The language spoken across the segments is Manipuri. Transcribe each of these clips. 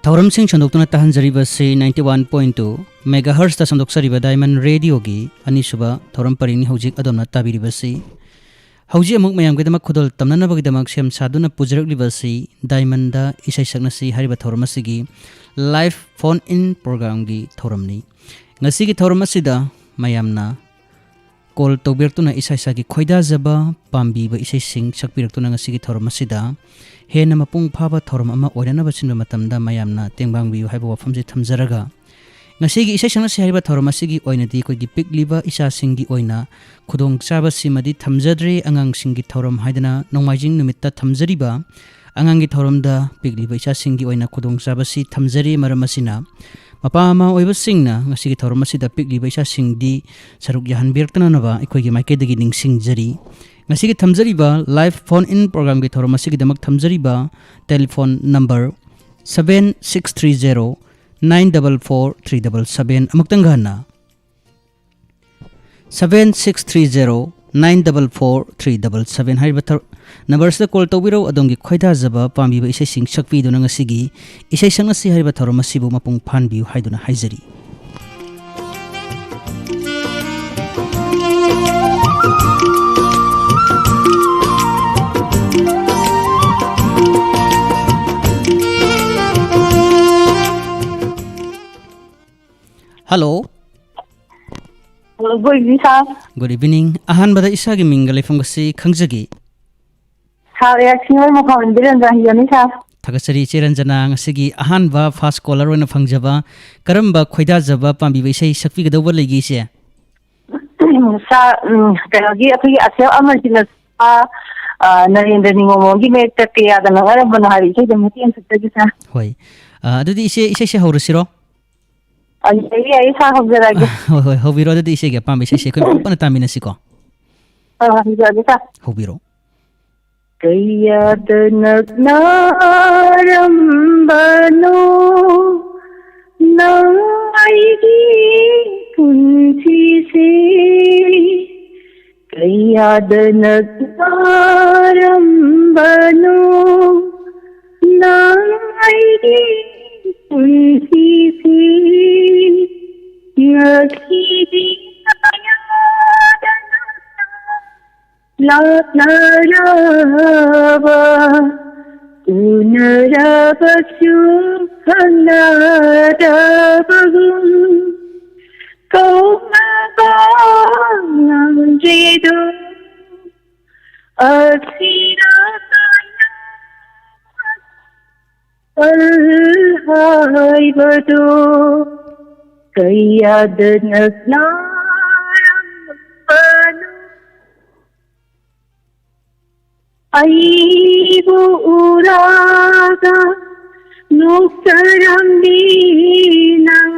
थौरमसिंग संदोक्तुना तहंजरिबसी 91.2 मेगाहर्ट्ज ता संदोक्सरिबा डायमंड रेडियो की अनिसुबा थौरम परिनी हौजिक अदोमना ताबिरिबसी हौजी अमुक मयामगदमक खुदल तमननबगदमक सेम सादुना पुजरकलिबसी डायमंड दा इसै सकनसी Hariba थौरमसिगी live phone in programme की थौरमनी ngasiगी थौरमसिदा मयामना कॉल तौबिरक्तुना इसैसागी खोइदाजबा पाम्बीबा इसैसिंग सकपिरक्तुना ngasiगी थौरमसिदा हेन मपुंग फाबा थौरम अमा ओइननबा सिनबा मतमदा मयामना तेंबांगबियु हाइबा वफमजे थमजरगा ngasiगी इसैसंगनसि हाइबा थौरमसिगी ओइनदि कोइगी पिकलिबा इसासिंगी ओइना खुदोंग चाबसिमदि थमजद्रे अंगांसिंगी थौरम हाइदना नोंमाइजिंग नुमित्ता थमजरिबा अंगांगी थौरमदा पिकलिबा इसासिंगी ओइना खुदोंग चाबसि थमजरि मरमसिना मपा अमा ओइबसिंगना ngasiगी थौरमसिदा पिकलिबा इसासिंगदि सरुक याहनबिरक्तननबा इखोइगी माइकेदगी निंगसिंगजरि ngasiगी थमजरिबा लाइव फोन इन प्रोग्राम की थौरमसिगी दमक थमजरिबा टेलीफोन नंबर 7630 944 अमुक्तंग घना 7630 944 हाइबा नंबर से कॉल तौबिरो अदोंगी खोइदाजबा पाम्बीबा इसैसिंग सकपीदुना ngasiगी इसैसंगनसि हाइबा थौरमसिबु मपुंग फानबियु हाइदुना हाइजरी hello Hello, good evening, sir. Good evening अहान बदा इसागी मिंगले फंगसी खंगजगी Sir, actually, I'm calling you, sir. थगसरी चेरंजना ngasiगी Ahaan बा फास्ट कॉलर ओइना फंगजबा करम्बा खोइदाजबा पाम्बीबा इसै सकपीगदौबा लेगिसे Sir, कहोगी अखोगी असेल अमरजिना नरेंद्र निंगोमोगी में तकिया दा नगर बनहारी से जमती सकते सर होय अदुदी इसै से हौरसिरो आई सा हो जरागे होय होय हौबिरो अदुदी इसै गे पाम्बी इसै कोइ पन तामिनसिको सर हौबिरो कयद नग्नारम बनो नंगाईगी पुंची से कयद नग्नारम बनो नंगाईगी पुंची से ngasibi Latnarava Unaravasu Hanadavagum Kaumabanam Jedu Asirataya Alhaibadu Kayad Nagnaram Banu Aibu uraga nuktaram binang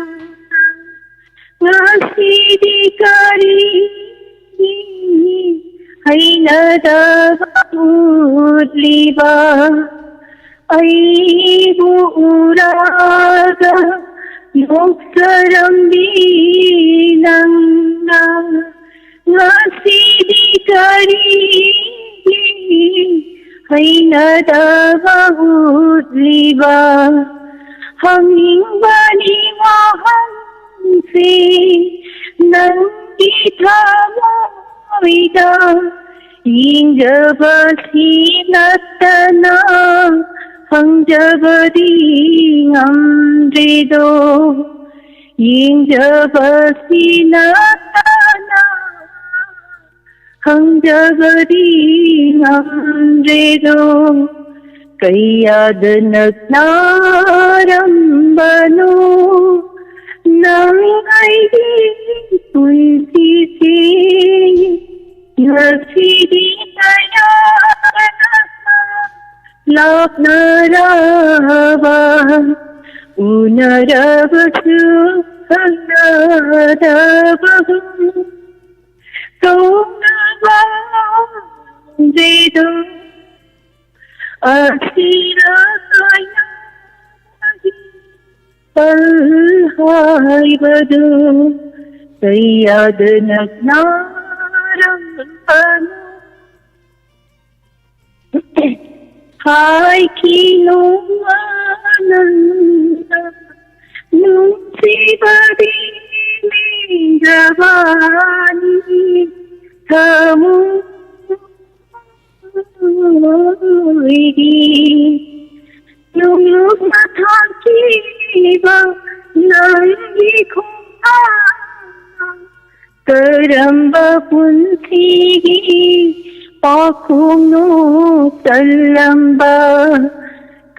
ngasidi kari hainada udliba aibu uraga nuktaram binang ngasidi kari hainada bahudliba hamingani mahansi nandithamoida ingjabasi natana hangjabadi amrido ingjabasi natana hangjabadi amredo kayad nagnaram banu nangaigi punsi se ngasidi tayana lapnarava unaravasu hanadavagum Jedu Asirataya Alhaibadu Kayad Nagnaram Banu Hai Kinumanan बड़ी मेहरबानी थमोगी नुनुक मथाकीबा नंगी खोता करंबा पुंसीगी पाखुनो तलंबा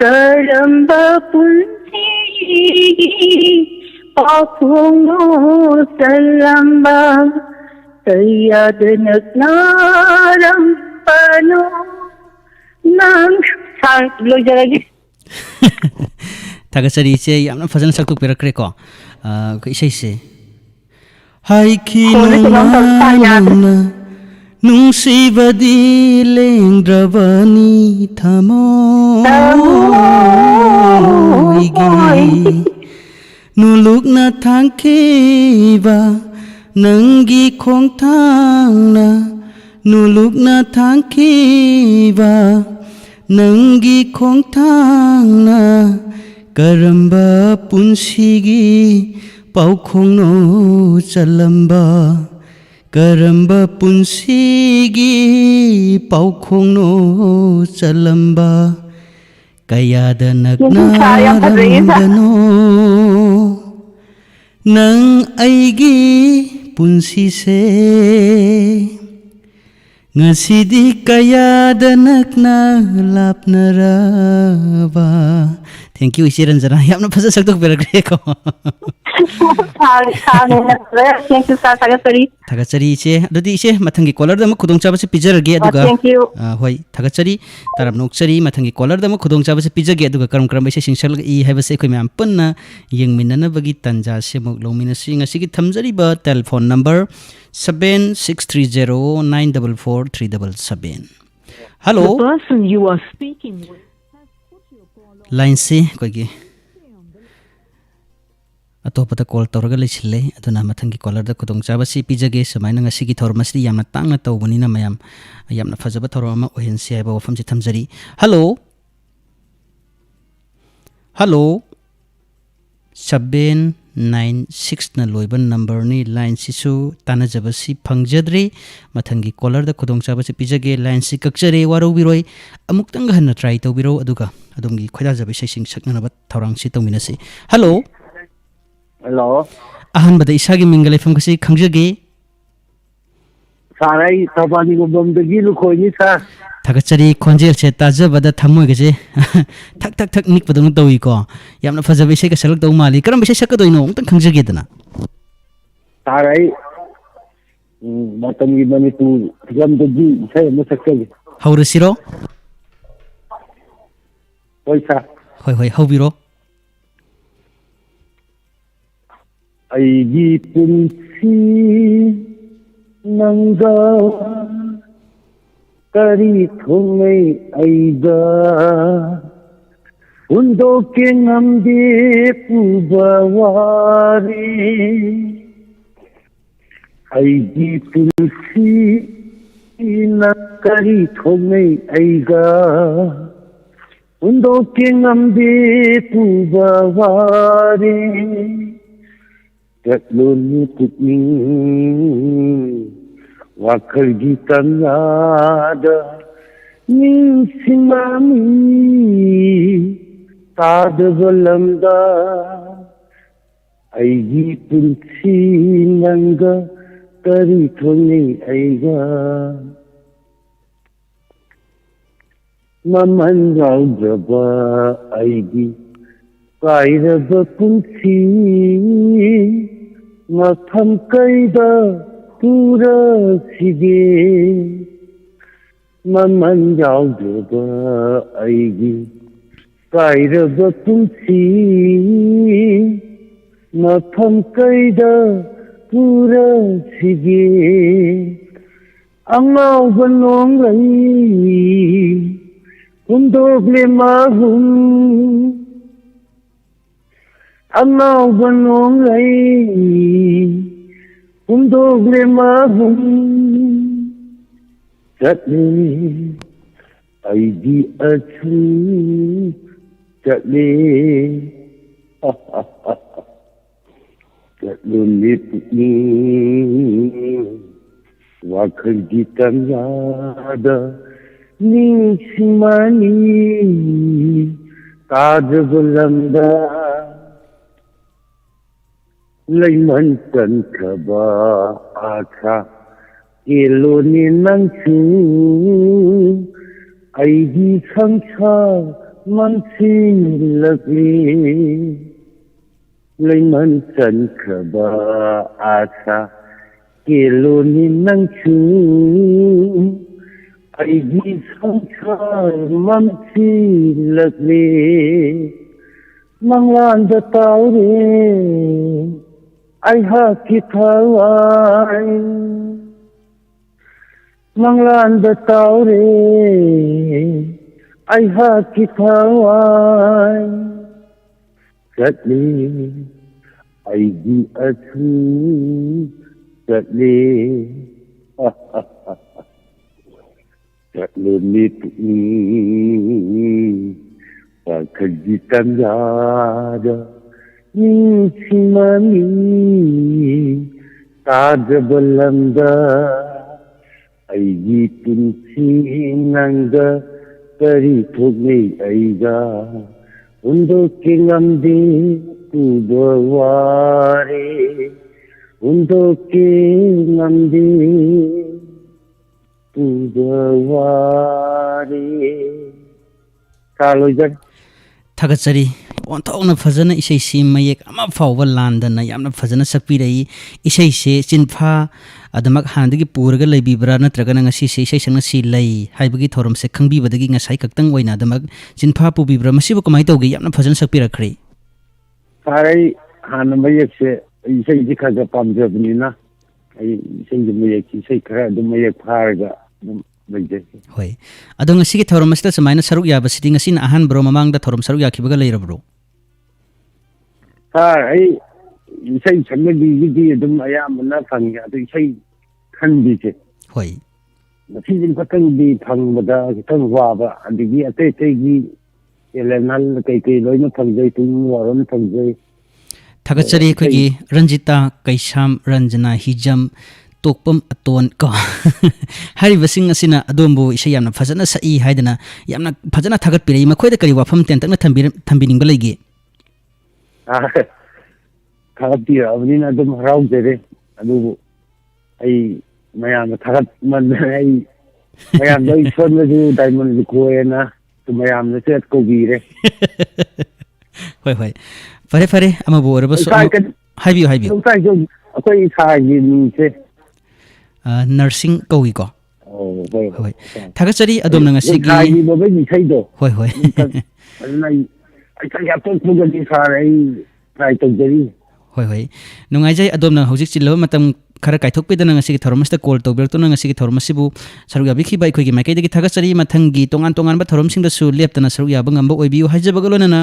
करंबा पुंसीगी पाखुनो तलंबा तैयाद नकनारम पनो नंग सांग लो जरागी थागतरी इचे यामना फजन सक्तुक पिरक्रे को इसे से हाइखी नंगना नुंसीबदी लेंग्रबनी थमोगी नुलुकना थांखिबा नंगी खोंथांना नुलुकना थांखिबा नंगी खोंथांना करंबा पुंसीगी पाउखोंनो चलंबा करंबा पुंसीगी पाउखोंनो चलंबा कयादा नकनारंगनो नंग आइगी पुंसी से ngasidi kayada nakna lapnaraba. Thank you isi Ranjana yapna phasa saktok beragre ko thank you sa thagachari ise adudi ise mathangi caller da khudong chaba se pijarage aduga thank you hoi thagachari taram nokchari mathangi caller da khudong chaba se pijage aduga karam karam ise singsal I haiba se khoi myam panna yengminana bagi tanja se mok lomina singa sigi thamjari ba telephone number 7630944377. Hello. The person you are speaking with has put your call on Line C kogi atopata call tawraga leisille aduna mathangi caller da khudong chaba si pijage samaina ngasi gi thormasri yamna tangna tawbani na mayam yamna fajaba thorama ohensi aiba wafam si thamjari. Hello. Hello. 796 na loiban number ni line si su tana jaba si phangjadri mathangi caller da khudong chaba si pijage line si kakjare waro biroi amuk tang hanna try to biro aduga adumgi khoida jaba sai sing sakna ba thorang si tawmina si. Hello. Hello. Ahan bada isagi mingale fam kasi khangjage Sarai tabani ko bomdagi lukhoi sa thagachari khonjel che tajabada thamoi gese thak thak thak nik padung tawi ko yamna fajabe se ka selak taw mali karam bese sakadoino ongtang khangjage dana Sarai matam gi bani tu jamdagi sai masakage haurasiro oisa hoi hoi haubiro ai gi punsi nanga kari thongai aiga undo ke ngamde pubawari ai gi punsi na kari thongai aiga undo ke ngamde pubawari Katlun putning wakal gitan nada ning simami tada balamda aigi pulsi nanga kari thoni aiga maman raujaba aigi kairaba pulsi Matham kaida pura sige maman yaudaba aigi kairaba tulsi matham kaida pura sige angau banong lai kundogle mahum Angau banong lai kundogle mahum Chatle aidi achu chatle ꯂꯨꯅꯤꯄꯨꯛꯅꯤ ꯋꯥꯈꯜꯒꯤ ꯇꯝꯌꯥꯗ ꯅꯤꯡꯁꯤꯡꯃꯅꯤ ꯇꯥꯗ꯭ꯔꯕ ꯂꯝꯗ ꯂꯩꯃꯟ ꯆꯟꯈ꯭ꯔꯕ ꯑꯥꯁꯥ ꯀꯦꯜꯂꯣꯅꯦ ꯅꯪꯁꯨ ꯑꯩꯒꯤ ꯁꯪꯁꯥꯔ ꯃꯟꯁꯤꯜꯂꯛꯂꯤ ꯂꯩꯃꯟ ꯆꯟꯈ꯭ꯔꯕ ꯑꯥꯁꯥ ꯀꯦꯜꯂꯣꯅꯦ ꯅꯪꯁꯨ ꯑꯩꯒꯤ ꯁꯪꯁꯥꯔ ꯃꯟꯁꯤꯜꯂꯛꯂꯤ ꯃꯪꯂꯥꯟꯗ ꯇꯥꯎꯔꯦ ꯑꯩꯍꯥꯛꯀꯤ ꯊꯋꯥꯏ ꯃꯪꯂꯥꯟꯗ ꯇꯥꯎꯔꯦ ꯑꯩꯍꯥꯛꯀꯤ ꯊꯋꯥꯏ ꯆꯠꯂꯤ ꯑꯩꯒꯤ ꯑꯊꯨ ꯆꯠꯂꯤ ꯆꯠꯂꯨꯅꯤ ꯄꯨꯛꯅꯤꯡ ꯋꯥꯈꯜꯒꯤ ꯇꯝꯌꯥꯗ ꯅꯤꯡꯁꯤꯡꯃꯅꯤ ꯇꯥꯗ꯭ꯔꯕ ꯂꯝꯗ ꯑꯩꯒꯤ ꯄꯨꯟꯁꯤ ꯅꯪꯒ ꯀꯔꯤ ꯊꯣꯛꯅꯩ ꯑꯩꯒ ꯍꯨꯟꯗꯣꯛꯀꯦ ꯉꯝꯗꯦ ꯄꯨꯕ ꯋꯥꯔꯦ ꯍꯨꯟꯗꯣꯛꯀꯦ ꯉꯝꯗꯦ ꯄꯨꯕ ꯋꯥꯔꯦ ꯂꯣꯏꯖꯔꯦ ꯊꯥꯒꯠꯆꯔꯤ ꯑꯣꯟꯊꯣꯛꯅ ꯐꯖꯅ ꯏꯁꯩꯁꯤ ꯃꯌꯦꯛ ꯑꯃ ꯐꯥꯎꯕ ꯂꯥꯟꯗꯅ ꯌꯥꯝꯅ ꯐꯖꯅ ꯁꯛꯄꯤꯔꯛꯏ ꯏꯁꯩꯁꯦ ꯆꯤꯟꯐꯥ ꯑꯗꯨꯃꯛ ꯍꯥꯟꯅꯗꯒꯤ ꯄꯨꯔꯒ ꯂꯩꯕꯤꯕ꯭ꯔꯥ ꯅꯠꯇ꯭ꯔꯒꯅ ꯉꯁꯤꯁꯦ ꯏꯁꯩ ꯁꯛꯅꯁꯤ ꯂꯩ ꯍꯥꯏꯕꯒꯤ ꯊꯧꯔꯝꯁꯦ ꯈꯪꯕꯤꯕꯗꯒꯤ ꯉꯁꯥꯏ ꯈꯛꯇꯪ ꯑꯣꯏꯅ ꯑꯗꯨꯃꯛ ꯆꯤꯟꯐꯥ ꯄꯨꯕꯤꯕ꯭ꯔꯥ ꯃꯁꯤꯕꯨ ꯀꯃꯥꯏꯅ ꯇꯧꯒꯦ ꯌꯥꯝꯅ ꯐꯖꯅ ꯁꯛꯄꯤꯔꯛꯈ꯭ꯔꯦ ꯁꯥꯔ ꯑꯩ ꯍꯥꯟꯅ ꯃꯌꯦꯛꯁꯦ ꯏꯁꯩꯁꯦ ꯈꯔ ꯄꯥꯝꯖꯕꯅꯤꯅ ꯑꯩ ꯏꯁꯩꯒꯤ ꯃꯌꯦꯛꯁꯤ ꯏꯁꯩ ꯈꯔ ꯑꯗꯨꯝ ꯃꯌꯦꯛ ꯐꯥꯔꯒ ꯑꯗꯨꯝ ꯂꯩꯖꯩ ꯍꯣꯏ ꯑꯗꯣ ꯉꯁꯤꯒꯤ ꯊꯧꯔꯝ ꯑꯁꯤꯗ ꯁꯨꯃꯥꯏꯅ ꯁꯔꯨꯛ ꯌꯥꯕꯁꯤꯗꯤ ꯉꯁꯤꯅ ꯑꯍꯥꯟꯕꯔꯣ ꯃꯃꯥꯡꯗ ꯊꯧꯔꯝ ꯁꯔꯨꯛ ꯌꯥꯈꯤꯕꯒ ꯂꯩꯔꯕ꯭ꯔꯣ ꯁꯥꯔ ꯑꯩ ꯏꯁꯩ ꯁꯛꯅꯕꯤꯒꯤꯗꯤ ꯑꯗꯨꯝ ꯑꯌꯥꯝꯕꯅ ꯐꯪꯉꯦ ꯑꯗꯨ ꯏꯁꯩ ꯈꯟꯕꯤꯁꯦ ꯍꯣꯏ ꯃꯁꯤꯁꯤ ꯈꯛꯇꯪꯗꯤ ꯐꯪꯕꯗ ꯈꯤꯇꯪ ꯋꯥꯕ ꯑꯗꯒꯤ ꯑꯇꯩ ꯑꯇꯩꯒꯤ ꯑꯦꯂꯦꯅꯥꯜ ꯀꯩꯀꯩ ꯂꯣꯏꯅ ꯐꯪꯖꯩ ꯄꯨꯡ ꯋꯥꯔꯣꯟ ꯐꯪꯖꯩ ꯊꯥꯒꯠꯆꯔꯤ ꯑꯩꯈꯣꯏꯒꯤ ꯔꯟꯖꯤꯇꯥ ꯀꯩꯁꯥꯝ ꯔꯟꯖꯅꯥ ꯍꯤꯖꯝ ꯇꯣꯛꯄꯝ ꯑꯇꯣꯟ ꯀꯣ ꯍꯥꯏꯔꯤꯕꯁꯤꯡ ꯑꯁꯤꯅ ꯑꯗꯣꯝꯕꯨ ꯏꯁꯩ ꯌꯥꯝꯅ ꯐꯖꯅ ꯁꯛꯏ ꯍꯥꯏꯗꯅ ꯌꯥꯝꯅ ꯐꯖꯅ ꯊꯥꯒꯠꯄꯤꯔꯛꯏ ꯃꯈꯣꯏꯗ ꯀꯔꯤ ꯋꯥꯐꯝ ꯇꯦꯟꯇꯛꯅ ꯊꯝꯕꯤꯅꯤꯡꯕ ꯂꯩꯒꯦ ꯊꯥꯒꯠꯄꯤꯔꯛꯑꯕꯅꯤꯅ ꯑꯗꯨꯝ ꯍꯔꯥꯎꯖꯔꯦ ꯑꯗꯨꯕꯨ ꯑꯩ ꯃꯌꯥꯝꯅ ꯊꯥꯒꯠꯃꯟꯗꯅ ꯑꯩ ꯃꯌꯥꯝꯗ ꯑꯩ ꯁꯣꯟꯕꯁꯨ ꯗꯥꯏꯃꯟ ꯂꯨꯈꯣꯏꯑꯅ ꯃꯌꯥꯝꯅꯁꯨ ꯀꯧꯕꯤꯔꯦ ꯍꯣꯏ ꯍꯣꯏ ꯐꯔꯦ ꯐꯔꯦ ꯑꯃꯕꯨ ꯑꯣꯏꯔꯕꯁꯨ ꯍꯥꯏꯕꯤꯌꯨ ꯍꯥꯏꯕꯤꯌꯨ ꯑꯩꯈꯣꯏ ꯏꯁꯥꯒꯤ ꯃꯤꯡꯁꯦ ꯅꯔꯁꯤꯡ ꯀꯧꯏꯀꯣ ꯍꯣꯏ ꯍꯣꯏ ꯊꯥꯒꯠꯆꯔꯤ ꯑꯗꯣꯝꯅ ꯉꯁꯤꯒꯤ ꯕꯕꯩꯒꯤ ꯏꯁꯩꯗꯣ ꯍꯣꯏ ꯍꯣꯏ ꯑꯗꯨꯅ ꯑꯩ ꯏꯁꯩ ꯑꯇꯣꯞꯄꯒꯗꯤ ꯁꯥꯔ ꯑꯩ ꯇ꯭ꯔꯥꯏ ꯇꯧꯖꯔꯤ ꯍꯣꯏ ꯍꯣꯏ ꯅꯨꯡꯉꯥꯏꯖꯩ ꯑꯗꯣꯝꯅ ꯍꯧꯖꯤꯛ ꯆꯤꯜꯂꯕ ꯃꯇꯝ ꯈꯔ ꯀꯥꯏꯊꯣꯛꯄꯤꯗꯅ ꯉꯁꯤꯒꯤ ꯊꯧꯔꯝ ꯑꯁꯤꯗ ꯀꯣꯜ ꯇꯧꯕꯤꯔꯛꯇꯨꯅ ꯉꯁꯤꯒꯤ ꯊꯧꯔꯝ ꯑꯁꯤꯕꯨ ꯁꯔꯨꯛ ꯌꯥꯕꯤꯈꯤꯕ ꯑꯩꯈꯣꯏꯒꯤ ꯃꯥꯏꯀꯩꯗꯒꯤ ꯊꯥꯒꯠꯆꯔꯤ ꯃꯊꯪꯒꯤ ꯇꯣꯉꯥꯟ ꯇꯣꯉꯥꯟꯕ ꯊꯧꯔꯝꯁꯤꯡꯗꯁꯨ ꯂꯦꯞꯇꯅ ꯁꯔꯨꯛ ꯌꯥꯕ ꯉꯝꯕ ꯑꯣꯏꯕꯤꯌꯨ ꯍꯥꯏꯖꯕꯒ ꯂꯣꯏꯅꯅ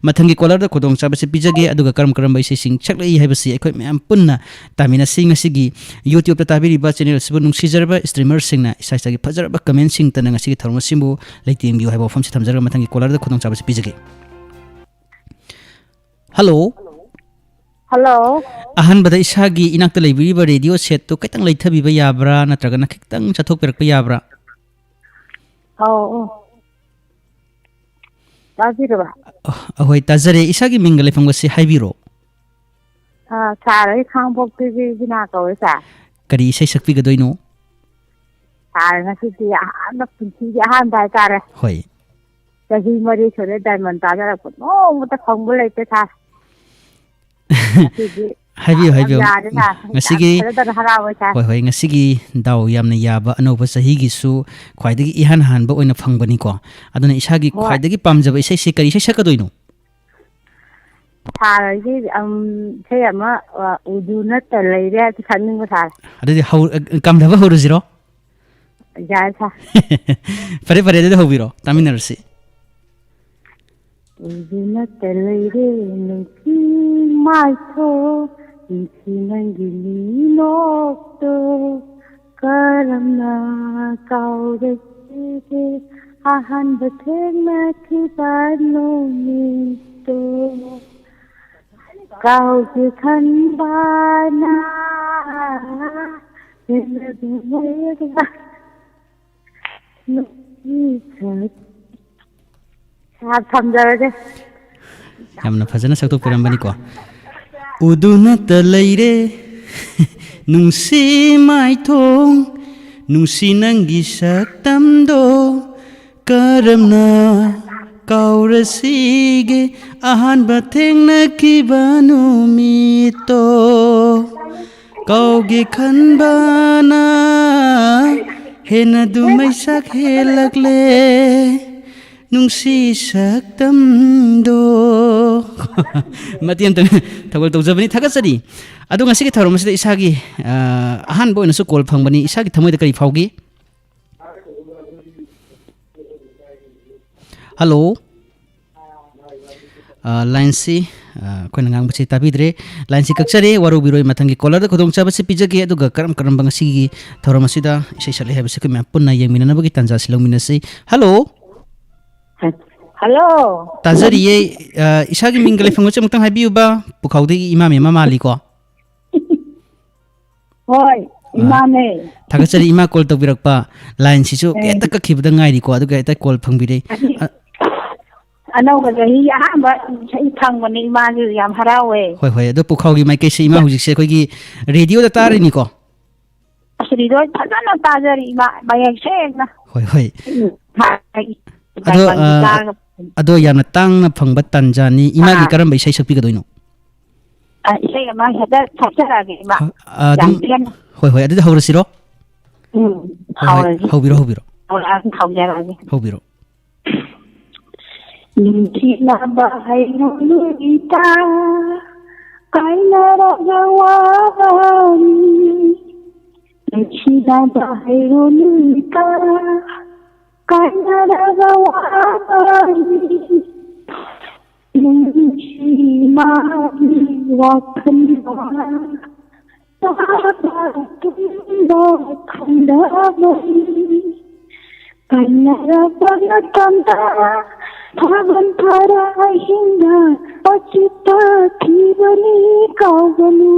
ꯃꯊꯪꯒꯤ ꯀꯣꯂꯔꯗ ꯈꯨꯗꯣꯡꯆꯥꯕꯁꯤ ꯄꯤꯖꯒꯦ ꯑꯗꯨꯒ ꯀꯔꯝꯕ ꯏꯁꯩꯁꯤꯡ ꯁꯛꯂꯛꯏ ꯍꯥꯏꯕꯁꯤ ꯑꯩꯈꯣꯏ ꯃꯌꯥꯝ ꯄꯨꯟꯅ ꯇꯥꯃꯤꯟꯅꯁꯤ ꯉꯁꯤꯒꯤ ꯌꯨꯇ꯭ꯌꯨꯕꯇ ꯇꯥꯕꯤꯔꯤꯕ ꯆꯦꯅꯦꯜ ꯑꯁꯤꯕꯨ ꯅꯨꯡꯁꯤꯖꯔꯕ ꯏꯁꯇ꯭ꯔꯤꯃꯔꯁꯤꯡꯅ ꯏꯁꯥ ꯏꯁꯥꯒꯤ ꯐꯖꯔꯕ ꯀꯃꯦꯟꯁꯤꯡꯇꯅ ꯉꯁꯤꯒꯤ ꯊꯧꯔꯝ ꯑꯁꯤꯕꯨ ꯂꯩꯇꯦꯡꯕꯤꯌꯨ ꯍꯥꯏꯕ ꯋꯥꯐꯝꯁꯤ ꯊꯝꯖꯔꯒ ꯃꯊꯪꯒꯤ ꯀꯣꯂꯔꯗ ꯈꯨꯗꯣꯡꯆꯥꯕꯁꯤ ꯄꯤꯖꯒꯦ ꯍꯜꯂꯣ ꯍꯜꯂꯣ ꯑꯍꯥꯟꯕꯗ ꯏꯁꯥꯒꯤ ꯏꯅꯥꯛꯇ ꯂꯩꯕꯤꯔꯤꯕ ꯔꯦꯗꯤꯑꯣ ꯁꯦꯠꯇꯨ ꯈꯤꯇꯪ ꯂꯩꯊꯕꯤꯕ ꯌꯥꯕ꯭ꯔꯥ ꯅꯠꯇ꯭ꯔꯒꯅ ꯈꯤꯇꯪ ꯆꯠꯊꯣꯛꯄꯤꯔꯛꯄ ꯌꯥꯕ꯭ꯔꯥ ꯇꯥꯕꯤꯔꯕ ꯑꯍꯣꯏ ꯇꯥꯖꯔꯦ ꯏꯁꯥꯒꯤ ꯃꯤꯡꯒ ꯂꯩꯐꯝꯒꯁꯤ ꯍꯥꯏꯕꯤꯔꯣ ꯁꯥꯔ ꯑꯩ ꯈꯥꯡꯄꯣꯛꯄꯤꯒꯤ ꯕꯤꯅꯥ ꯀꯧꯋꯦ ꯁꯥꯔ ꯀꯔꯤ ꯏꯁꯩ ꯁꯛꯄꯤꯒꯗꯣꯏꯅꯣ ꯁꯥꯔ ꯉꯁꯤꯗꯤ ꯑꯍꯥꯟꯕ ꯄꯨꯟꯁꯤꯒꯤ ꯑꯍꯥꯟꯕ ꯍꯥꯏꯇꯥꯔꯦ ꯍꯣꯏ ꯆꯍꯤ 3 ꯁꯨꯔꯦ ꯗꯥꯏꯃꯟ ꯇꯥꯖꯔꯛꯄ ꯅꯣꯡꯃꯇ ꯐꯪꯕ ꯂꯩꯇꯦ ꯁꯥꯔ ꯉꯁꯤꯗꯤ ꯍꯥꯏꯕꯤꯌꯨ ꯌꯥꯝ ꯍꯥꯏꯕꯤꯌꯨ ꯌꯥꯔꯦ ꯁꯥꯔ ꯌꯥꯝ ꯉꯁꯤꯒꯤ ꯊꯥꯖꯗꯅ ꯍꯔꯥꯎꯋꯦ ꯁꯥꯔ ꯍꯣꯏ ꯍꯣꯏ ꯉꯁꯤꯒꯤ ꯗꯥꯎ ꯌꯥꯝꯅ ꯌꯥꯕ ꯑꯅꯧꯕ ꯆꯍꯤꯒꯤꯁꯨ ꯈ꯭ꯋꯥꯏꯗꯒꯤ ꯏꯍꯥꯟ ꯍꯥꯟꯕ ꯑꯣꯏꯅ ꯐꯪꯕꯅꯤꯀோ ꯑꯗꯨꯅ ꯏꯁꯥꯒꯤ ꯍꯣꯏ ꯈ꯭ꯋꯥꯏꯗꯒꯤ ꯄꯥꯝꯖꯕ ꯏꯁꯩꯁꯤ ꯀꯔꯤ ꯏꯁꯩ ꯁꯛꯀꯗꯣꯏꯅꯣ ꯁꯥꯔꯒꯤ ꯏꯁꯩ ꯑꯃ ꯎꯗꯨꯅꯇ ꯂꯩꯔꯦ ꯍꯥꯏꯕ ꯁꯛꯅꯤꯡꯕ ꯁꯥꯔ ꯑꯗꯨꯗꯤ ꯀꯝꯊꯕ ꯍꯧꯔꯁꯤꯔꯣ ꯌꯥꯏ ꯁꯥꯔ ꯐꯔꯦ ꯐꯔꯦ ꯑꯗꯨꯗꯤ ꯍꯧꯕꯤꯔꯣ ꯇꯥꯃꯤꯟꯅꯔꯁꯤ ꯎꯗꯨꯅꯇ ꯂꯩꯔꯦ ꯅꯨꯡꯁꯤ ꯃꯥꯏꯊꯣ ꯅꯨꯡꯁꯤ ꯅꯪꯒꯤ ꯃꯤꯅꯣꯛꯇꯣ ꯀꯔꯝꯅ ꯀꯥꯎꯔꯛꯈꯤꯒꯦ ꯑꯍꯥꯟꯕ ꯊꯦꯡꯅꯈꯤꯕ ꯅꯨꯃꯤꯠꯇꯣ ꯀꯥꯎꯒꯦ ꯈꯟꯕꯅ ꯍꯦꯟꯅꯗꯨꯃꯩꯒ ꯊꯝꯖꯔꯒꯦ. ꯌꯥꯝꯅ ꯐꯖꯅ ꯁꯛꯇꯣꯛꯄꯤꯔꯝꯕꯅꯤꯀꯣ. ꯎꯗꯨꯅꯇ ꯂꯩꯔꯦ ꯅꯨꯡꯁꯤ ꯃꯥꯏꯊꯣꯡ ꯅꯨꯡꯁꯤ ꯅꯪꯒꯤ ꯁꯛꯇꯝꯗꯣ ꯀꯔꯝꯅ ꯀꯥꯎꯔꯁꯤꯒꯦ ꯑꯍꯥꯟꯕ ꯊꯦꯡꯅꯈꯤꯕ ꯅꯨꯃꯤꯠꯇꯣ ꯀꯥꯎꯒꯦ ꯈꯟꯕꯅ ꯍꯦꯟꯅꯗꯨ ꯃꯩꯁꯛ ꯍꯦꯜꯂꯛꯂꯦ ꯅꯨꯡꯁꯤ ꯁꯛꯇꯝꯗꯣ. ꯃꯇꯦꯡ ꯑꯃꯇꯪ ꯊꯧꯒꯜ ꯇꯧꯖꯕꯅꯤ, ꯊꯥꯒꯠꯆꯔꯤ. ꯑꯗꯣ ꯉꯁꯤꯒꯤ ꯊꯧꯔꯝ ꯑꯁꯤꯗ ꯏꯁꯥꯒꯤ ꯑꯍꯥꯟꯕ ꯑꯣꯏꯅꯁꯨ ꯀꯣꯜ ꯐꯪꯕꯅꯤ. ꯏꯁꯥꯒꯤ ꯊꯃꯣꯏꯗ ꯀꯔꯤ ꯐꯥꯎꯈꯤ? ꯍꯜꯂꯣ. ꯂꯥꯏꯟꯁꯤ ꯑꯩꯈꯣꯏꯅ ꯉꯥꯡꯕꯁꯤ ꯇꯥꯕꯤꯗ꯭ꯔꯦ. ꯂꯥꯏꯟꯁꯤ ꯀꯛꯆꯔꯦ. ꯋꯥꯔꯧꯕꯤꯔꯣꯏ. ꯃꯊꯪꯒꯤ ꯀꯣꯂꯔꯗ ꯈꯨꯗꯣꯡꯆꯥꯕꯁꯤ ꯄꯤꯖꯒꯦ. ꯑꯗꯨꯒ ꯀꯔꯝꯕ ꯉꯁꯤꯒꯤ ꯊꯧꯔꯝ ꯑꯁꯤꯗ ꯏꯁꯩ ꯁꯛꯂꯦ ꯍꯥꯏꯕꯁꯤ ꯑꯩꯈꯣꯏ ꯃꯌꯥꯝ ꯄꯨꯟꯅ ꯌꯦꯡꯃꯤꯟꯅꯅꯕꯒꯤ ꯇꯥꯟꯖꯥꯁꯤ ꯂꯧꯃꯤꯟꯅꯁꯤ. ꯍꯜꯂꯣ. ꯍꯜꯂꯣ. ꯇꯥꯖꯔꯤꯌꯦ. ꯏꯁꯥꯒꯤ ꯃꯤꯡꯒ ꯂꯩꯐꯝꯒꯁꯨ ꯑꯃꯨꯛꯇꯪ ꯍꯥꯏꯕꯤꯌꯨꯕ. ꯄꯨꯈꯥꯎꯗꯒꯤ ꯏꯃꯥ ꯃꯦꯝ ꯑꯃ ꯃꯥꯜꯂꯤꯀꯣ. ꯍꯣꯏ, ꯏꯃꯥꯅꯦ. ꯊꯥꯒꯠꯆꯔꯤ ꯏꯃꯥ ꯀꯣꯜ ꯇꯧꯕꯤꯔꯛꯄ. ꯂꯥꯏꯟꯁꯤꯁꯨ ꯍꯦꯛꯇ ꯀꯛꯈꯤꯕꯗ ꯉꯥꯏꯔꯤꯀꯣ. ꯑꯗꯨꯒ ꯍꯦꯛꯇ ꯀꯣꯜ ꯐꯪꯕꯤꯔꯦ. ꯑꯅꯧꯕ ꯆꯍꯤ ꯑꯍꯥꯟꯕ ꯏꯁꯩ ꯐꯪꯕꯅꯦ. ꯏꯃꯥꯁꯨ ꯌꯥꯝ ꯍꯔꯥꯎꯋꯦ. ꯍꯣꯏ ꯍꯣꯏ. ꯑꯗꯣ ꯄꯨꯈꯥꯎꯒꯤ ꯃꯥꯏꯀꯩꯁꯦ ꯏꯃꯥ ꯍꯧꯖꯤꯛꯁꯦ ꯑꯩꯈꯣꯏꯒꯤ ꯔꯦꯗꯤꯑꯣꯗ ꯇꯥꯔꯤꯅꯤꯀꯣ. ꯑꯁꯤꯗꯣ ꯐꯖꯅ ꯇꯥꯖꯔꯤ ꯏꯃꯥ, ꯃꯌꯦꯛ ꯁꯦꯡꯅ. ꯍꯣꯏ ꯍꯣꯏ. ꯑꯗꯣ ꯌꯥꯝꯅ ꯇꯥꯡꯅ ꯐꯪꯕ ꯇꯥꯟꯖꯥꯅꯤ. ꯏꯃꯥꯒꯤ ꯀꯔꯝꯕ ꯏꯁꯩ ꯁꯛꯄꯤꯒꯗꯣꯏꯅꯣ? ꯏꯁꯩ ꯑꯃ ꯍꯦꯛꯇ ꯁꯛꯆꯔꯛꯑꯒꯦ ꯏꯃꯥ. ꯑꯗꯨꯝ ꯍꯣꯏ ꯍꯣꯏ. ꯑꯗꯨꯗꯤ ꯍꯧꯔꯁꯤꯔꯣ? ꯍꯧꯔꯁꯤ. ꯍꯧꯕꯤꯔꯣ ꯍꯧꯕꯤꯔꯣ. ꯍꯧꯖꯔꯛꯑꯒꯦ. ꯍꯧꯕꯤꯔꯣ. ꯅꯨꯡꯁꯤꯅꯕ ꯍꯩꯔꯣꯏꯇꯥ ꯀꯥꯏꯅꯔꯒ ꯋꯥꯔꯤ ꯅꯨꯡꯁꯤꯅꯕ ꯍꯩꯔꯣꯏꯇꯥ ꯀꯥꯏꯅꯔꯒ ꯋꯥꯔꯤ ꯅꯨꯡꯁꯤ ꯃꯥꯒꯤ ꯋꯥꯈꯜꯗ ꯇꯨꯝꯕ ꯈꯪꯗꯕꯅꯤ ꯀꯥꯏꯅꯔꯕ ꯃꯇꯝꯗ ꯊꯥꯕꯜ ꯐꯔ ꯑꯍꯤꯡꯗ ꯑꯆꯤꯛꯄ ꯊꯤꯕꯅꯤ ꯀꯥꯎꯒꯅꯨ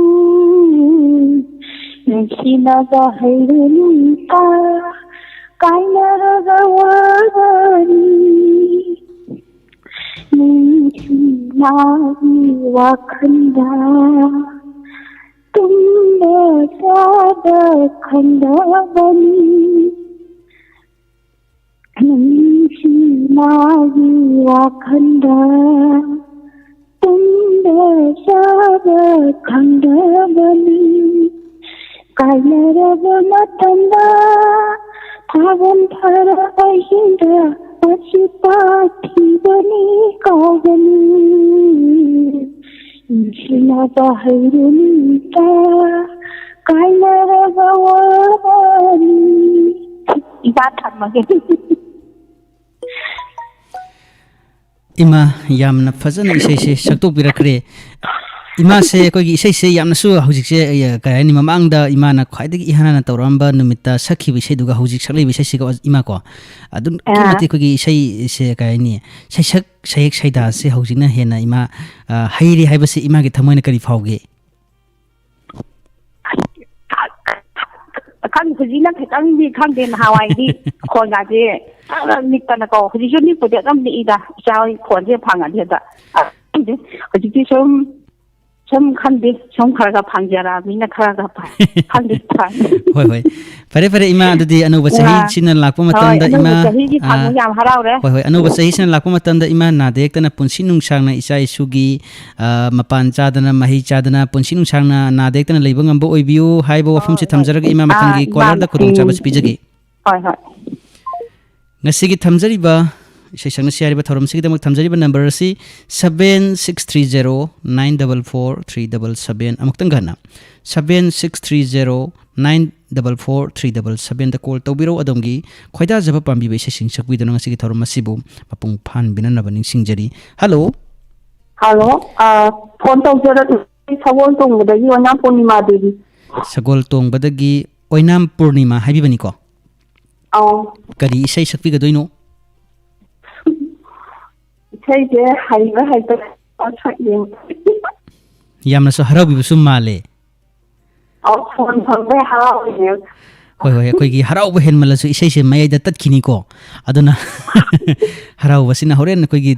ꯅꯨꯡꯁꯤꯅꯕ ꯍꯩꯔꯅꯨꯀ ꯀꯥꯏꯅꯔꯒ ꯋꯥꯔꯤ ꯅꯨꯡꯁꯤ ꯃꯥꯒꯤ ꯋꯥꯈꯜꯗ ꯇꯨꯝꯕ ꯆꯥꯕ ꯈꯪꯗꯕꯅꯤ ꯅꯨꯡꯁꯤ ꯃꯥꯒꯤ ꯋꯥꯈꯜꯗ ꯇꯨꯝꯕ ꯆꯥꯕ ꯈꯪꯗꯕꯅꯤ ꯀꯥꯏꯅꯔꯕ ꯃꯇꯝꯗ ꯊꯥꯕꯜ ꯐꯔ ꯑꯍꯤꯡꯗ ꯑꯆꯤꯛꯄ ꯊꯤꯕꯅꯤ ꯀꯥꯎꯒꯅꯨ ꯅꯨꯡꯁꯤꯅꯕ ꯍꯩꯔꯅꯨꯀ ꯀꯥꯏꯅꯔꯕ ꯋꯥꯔꯤ. 이봐 담마게. 이마 ꯌꯥꯝꯅ ꯐꯖꯅ ꯏꯁꯩꯁꯦ ꯁꯛꯇꯣꯛꯄꯤꯔꯛꯈ꯭ꯔꯦ. ꯏꯃꯥꯁꯦ ꯑꯩꯈꯣꯏꯒꯤ ꯏꯁꯩꯁꯦ ꯌꯥꯝꯅꯁꯨ ꯍꯧꯖꯤꯛꯁꯦ ꯀꯩ ꯍꯥꯏꯅꯤ ꯃꯃꯥꯡꯗ ꯏꯃꯥꯅ ꯈ꯭ꯋꯥꯏꯗꯒꯤ ꯏꯍꯥꯟ ꯍꯥꯟꯅ ꯇꯧꯔꯛꯑꯝꯕ ꯅꯨꯃꯤꯠꯇ ꯁꯛꯈꯤꯕ ꯏꯁꯩꯗꯨꯒ ꯍꯧꯖꯤꯛ ꯁꯛꯂꯤꯕ ꯏꯁꯩꯁꯤꯒ ꯏꯃꯥꯀꯣ ꯑꯗꯨꯛꯀꯤ ꯃꯇꯤꯛ ꯑꯩꯈꯣꯏꯒꯤ ꯏꯁꯩꯁꯦ ꯀꯩ ꯍꯥꯏꯅꯤ ꯁꯩꯁꯛ ꯁꯩꯍꯦꯛ ꯁꯩꯗꯥꯁꯦ ꯍꯧꯖꯤꯛꯅ ꯍꯦꯟꯅ ꯏꯃꯥ ꯍꯩꯔꯦ ꯍꯥꯏꯕꯁꯤ ꯏꯃꯥꯒꯤ ꯊꯃꯣꯏꯅ ꯀꯔꯤ ꯐꯥꯎꯒꯦ? ꯍꯧꯖꯤꯛꯅ ꯈꯤꯇꯪꯗꯤ ꯈꯪꯗꯦ ꯅꯍꯥꯟꯋꯥꯏꯗꯤ ꯈꯣꯟꯒꯥꯁꯦ ꯅꯤꯛꯇꯅꯀꯣ ꯍꯧꯖꯤꯛꯁꯨ ꯅꯤꯛꯄꯨꯗꯤ ꯑꯗꯨꯝ ꯅꯤꯛꯏꯗ ꯏꯆꯥ ꯍꯣꯏ ꯈꯣꯟꯁꯦ ꯐꯪꯉꯗꯤ ꯑꯗ ꯍꯧꯖꯤꯛꯇꯤ ꯁꯨꯝ ꯈꯪꯗꯦ ꯁꯨꯝ ꯈꯔ ꯐꯪꯖꯔꯛꯑꯕꯅꯤ나ꯈꯔ ꯈꯪꯗꯦ. ꯍꯣꯏ ꯍꯣꯏ. ꯐꯔꯦ ꯐꯔꯦ ꯏꯃꯥ ꯑꯗꯨꯗꯤ ꯑꯅꯧꯕ ꯆꯍꯤꯁꯤꯅ ꯂꯥꯛꯄ ꯃꯇꯝꯗ ꯏꯃꯥ ꯆꯍꯤꯒꯤ ꯐꯪꯕ ꯌꯥꯝ ꯍꯔꯥꯎꯔꯦ. ꯍꯣꯏ ꯍꯣꯏ. ꯑꯅꯧꯕ ꯆꯍꯤꯁꯤꯅ ꯂꯥꯛꯄ ꯃꯇꯝꯗ ꯏꯃꯥ ꯅꯥꯗ ꯌꯦꯛꯇꯅ ꯄꯨꯟꯁꯤ ꯅꯨꯡꯁꯥꯡꯅ ꯏꯆꯥ ꯏꯁꯨꯒꯤ ꯃꯄꯥꯟ ꯆꯥꯗꯅ ꯃꯍꯩ ꯆꯥꯗꯅ ꯄꯨꯟꯁꯤ ꯅꯨꯡꯁꯥꯡꯅ ꯅꯥꯗ ꯌꯦꯛꯇꯅ ꯂꯩꯕ ꯉꯝꯕ ꯑꯣꯏꯕꯤꯌꯨ ꯍꯥꯏꯕ ꯋꯥꯐꯝꯁꯤ ꯊꯝꯖꯔꯒ ꯏꯃꯥ ꯃꯊꯪꯒꯤ ꯀꯣꯂꯔꯗ ꯈꯨꯗꯣꯡꯆꯥꯕꯁꯤ ꯄꯤꯖꯒꯦ. ꯍꯣꯏ ꯍꯣꯏ. ꯉꯁꯤꯒꯤ ꯊꯝꯖꯔꯤꯕ ꯏꯁꯩ ꯁꯛꯅꯁꯤ ꯍꯥꯏꯔꯤꯕ ꯊꯧꯔꯝꯁꯤꯒꯤꯗꯃꯛ ꯊꯝꯖꯔꯤꯕ ꯅꯝꯕꯔ ꯑꯁꯤ 7630944377 ꯑꯃꯨꯛꯇꯪ ꯍꯟꯅ 7630944377ꯗ ꯀꯣꯜ ꯇꯧꯕꯤꯔꯛꯎ. ꯑꯗꯣꯝꯒꯤ ꯈꯣꯏꯗꯥꯖꯕ ꯄꯥꯝꯕꯤꯕ ꯏꯁꯩꯁꯤꯡ ꯁꯛꯄꯤꯗꯨꯅ ꯉꯁꯤꯒꯤ ꯊꯧꯔꯝ ꯑꯁꯤꯕꯨ ꯃꯄꯨꯡ ꯐꯥꯍꯟꯕꯤꯅꯅꯕ ꯅꯤꯡꯁꯤꯡꯖꯔꯤ. ꯍꯜꯂꯣ. ꯍꯜꯂꯣ. ꯐꯣꯟ ꯇꯧꯖꯔꯛꯏ ꯁꯒꯣꯜ ꯇꯣꯡꯕꯗꯒꯤ ꯑꯣꯏꯅꯥꯝ ꯄꯨꯔꯅꯤꯃꯥ ꯗꯦꯕꯤ. ꯁꯒꯣꯜ ꯇꯣꯡꯕꯗꯒꯤ ꯑꯣꯏꯅꯥꯝ ꯄꯨꯔꯅꯤꯃꯥ ꯍꯥꯏꯕꯤꯕꯅꯤꯀꯣ. ꯀꯔꯤ ꯏꯁꯩ ꯁꯛꯄꯤꯒꯗꯣꯏꯅꯣ? 이제 할이가 할 때, yamna so haraubibusu male phone phone harauine hoi hoi akhoi harauba henmalasu isai se mayai da tatkini ko aduna harauba sina horen akhoi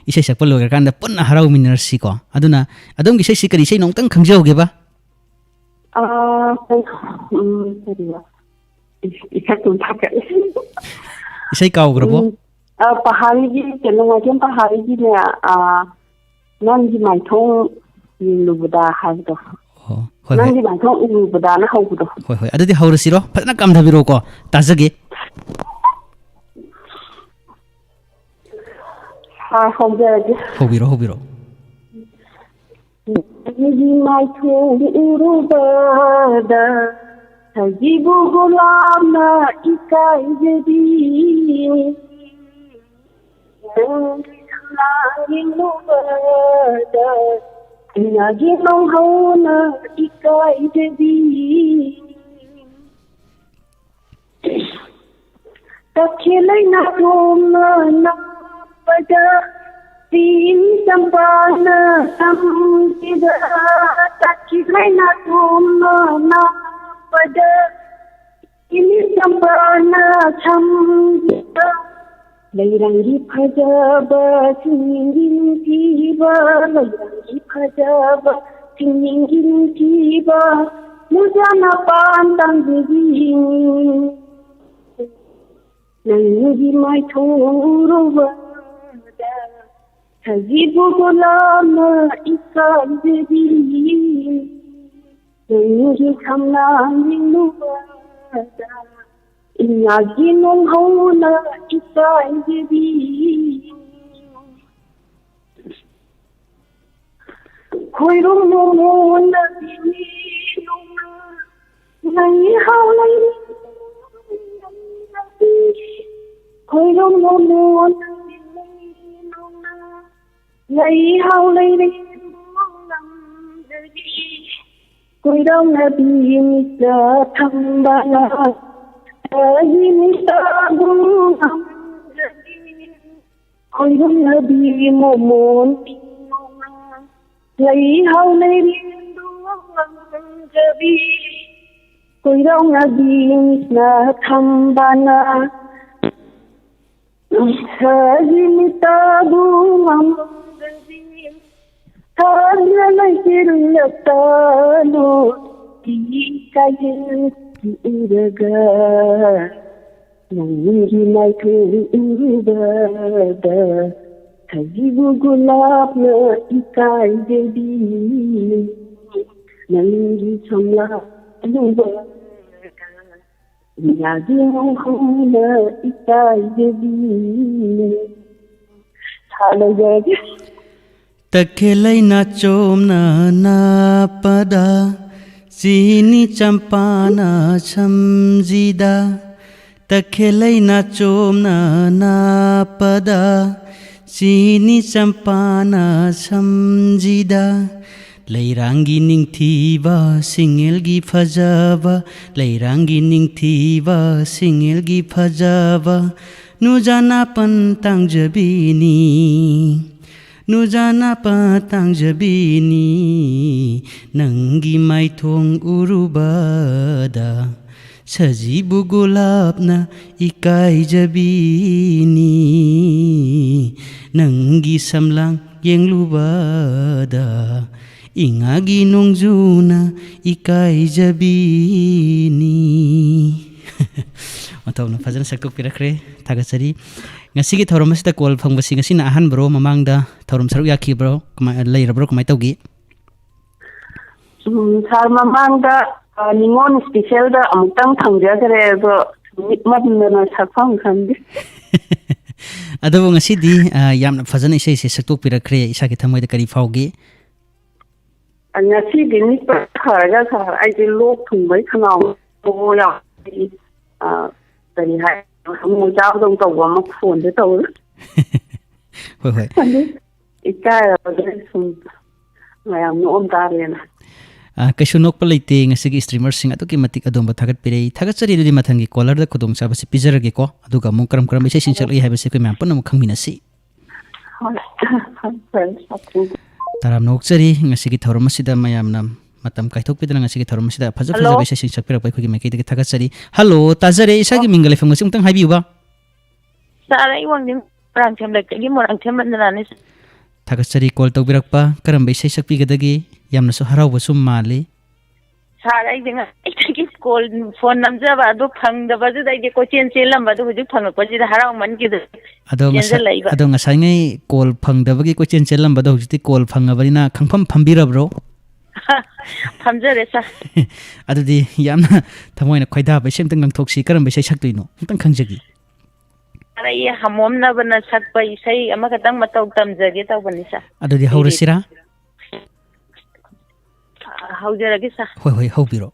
isai sakpa logar kanda punna harau minersi ko aduna adom gi isai kari isai nongtang khangjauge ba isai kaugrabo pahari ji kena ngajam pahari ji ne non ji mai thong lubuda hasto hoi non ji mai thong lubuda na haudo hoi hoi adudi haurasiro fadna kam dhabiro ko tajage hobiro hobiro ji mai thong urubada sajibu gulam na ikai jadi Lagi nong hauna ikai jadi tak khilai na rom na pada tin sampana samtida tak khilai na rom na pada ini sampana samtida Lairangi phajaba singin tiba Lairangi phajaba singin tiba Mujana pantang jadi Lairangi mai thurubada Sajibu gulama ikai jadi Lairangi samlang nubada Inagi nong hauna ikai jadi Khoi rong nong na bini nong Nai hao lai Khoi rong nong na bini nong Nai hao lai Khoi rong na bini sa thăm ba la Ini sabung jadi, kau lebih momon bingung, lagi hal rindu jadi, kau lebih nak hambana, ini sabung jadi, karena lagi letalu dikaji. Iraga Nangi mai thurubada Sajibu gulab na ikai jadi Nangi samla lubada Nyagi na ikai jadi Thala jadi Takhelai na chomna na pada Sini champana chamjida Takhelai na chomna na pada Sini champana chamjida Lairangi ningthiba singelgi phajaba Lairangi ningthiba singelgi phajaba Nujana pantang jabini Nujana patang jabini Nangi mai thong urubada Sajibu gulabna ikai jabini Nangi samlang yeng lubada Ingagi nongjuna ikai jabini Matau na fazan sakuk pirakre Tagasari Ngasigi thorom masita call phangbasi ngasina ahan bro mamangda thorom saruk yakhi bro leira bro kamai tawgi Sar mamangda ningon special da amutang thangjagre do mitmadna sakphang khandi Adabu ngasidi yamna fazan isai se sakuk pirakre isa ki thamoi da kari phaugi Ngasidi ni kharaga sar ai de lok thungbai khanau to ya kari hai Mùa cháu đông tàu của mắc phồn tới tàu đó. Hoi hoi. Ít cái là đấy xong ngày ông ôm ta liền. Kasu nok palite ngasigi streamer sing atuki matik adomba thagat pirei thagat chari dudi mathangi caller da kodong sa basi pijarage ko aduga mung karam karam isai sinchak lai habase ko mem panam khangminasi. Taram nokchari ngasigi thorom asida mayamna matam kaithokpidana ngasigi thorom asida phaja Hello? phaja session sakpirak pai khogi maikei dagi thagachari. Hello tajare isagi mingale famasi umtang haibiuba. Sara iwangdi morang them lekagi morang them manani. Thagachari call tawbirakpa karamba isai sakpigadagi yamnasu haraubasu mali. Sara idinga itagi call phone namjaba adu phangdaba dai ko chen lamba du hujuk phangakpaji harau man gi ado ngasai ngai call phangdabagi ko chen lamba do hujiti call phangabarina khangpham phambirabro. Phamjare sa. Adudi yamna thamoina khoida ba semtang ngangthoksi karamba isai saktuino umtang khangjagi. Sara ye hamomna bana sakpa isai ama kadang matau tamjage tawbani sa. Adudi haurasira. Haujaragi sa. Hoi haubiro.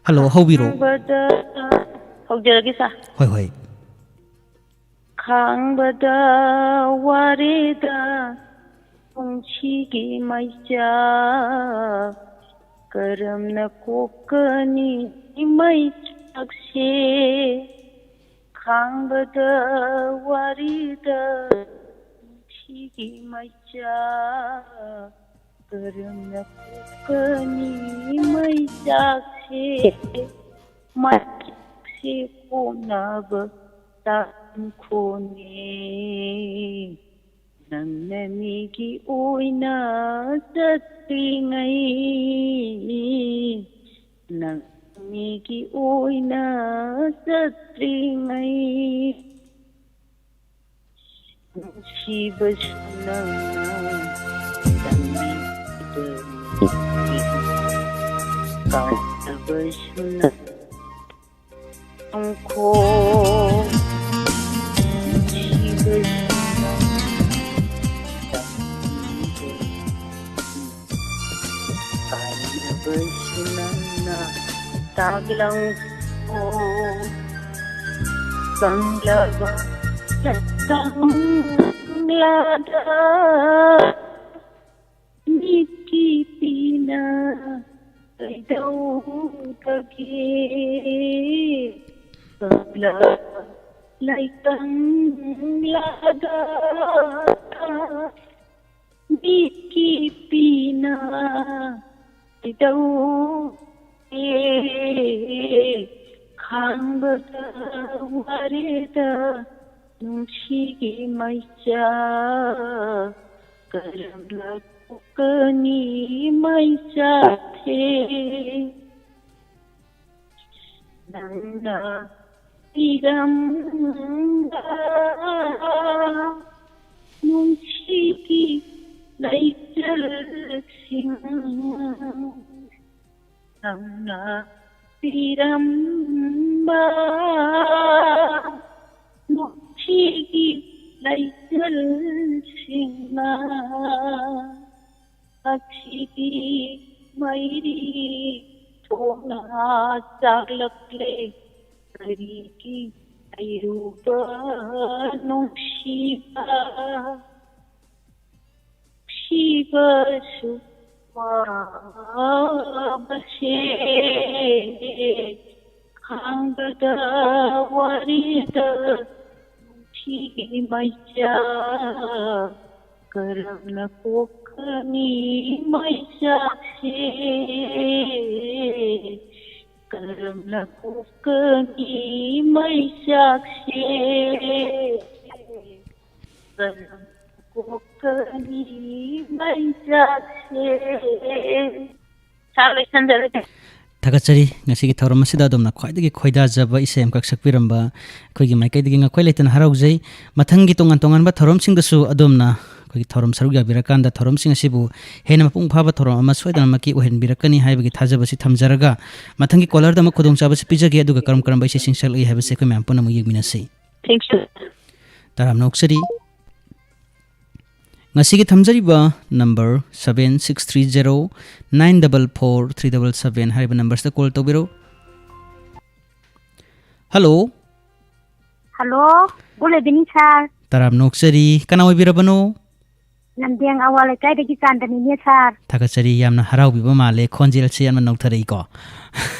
Hello haubiro. Haujaragi sa. Hoi. Khangbada warida Pungchigi maija Karamna kokani maijagse Khangbada warida Pungchigi maija Karamna kokani maijagse Maijagse punaba Khone Nangmigi oina satringai Nangmigi oina satringai Shibasuna Kantabasuna Angko Taglang ko Banglawa Tanglada Nikipina Daw tagi Banglawa Tanglada Nikipina Daw Khangbada warida nungshigi maija Karamla kokani maija the Nangna tiramda nungshigi laijal sing Nangna tiramba Nukchigi laijal singna Akshigi mairi Thona chaglakle Kariki ayuba Nukshiba Shiva Shuk Wabashe Khangbada warida Nungshigi maija Karamna kokani maija Karamna kokani maija kokani maija Thagachari ngasigi thorom asida domna khwaidagi khoidajaba isem kak sakpiramba khoigi maikaidagi ngakhoi leitana haraujai mathangi tongan ba thorom singdasu adomna khoigi thorom sarug yabirakanda thorom sing asibu hena mapung phaba thorom ama soidana maki ohen birakani haibagi thajabasi thamjaraga mathangi collar dama khodong chabasi pijagi aduga karam bai se singsal ei habase khoi mam pona mu yigminasi. Thanks you. Taram noksari ngasigi thamjariba number 7630944377 hariba numbers ta call tobiro. Hello. Hello. Good evening, sir. Taram noksari kana oibirabano. ꯂꯝꯗꯦꯡ ꯑꯋꯥ ꯂꯩꯀꯥꯏꯗꯒꯤ ꯆꯥꯟꯗꯅꯤꯅꯦ ꯁꯥꯔ. ꯊꯥꯒꯠꯆꯔꯤ ꯌꯥꯝꯅ ꯍꯔꯥꯎꯕꯤꯕ ꯃꯥꯜꯂꯦ ꯈꯣꯟꯖꯦꯜꯁꯦ ꯌꯥꯝꯅ ꯅꯧꯊꯔꯛꯏꯀꯣ.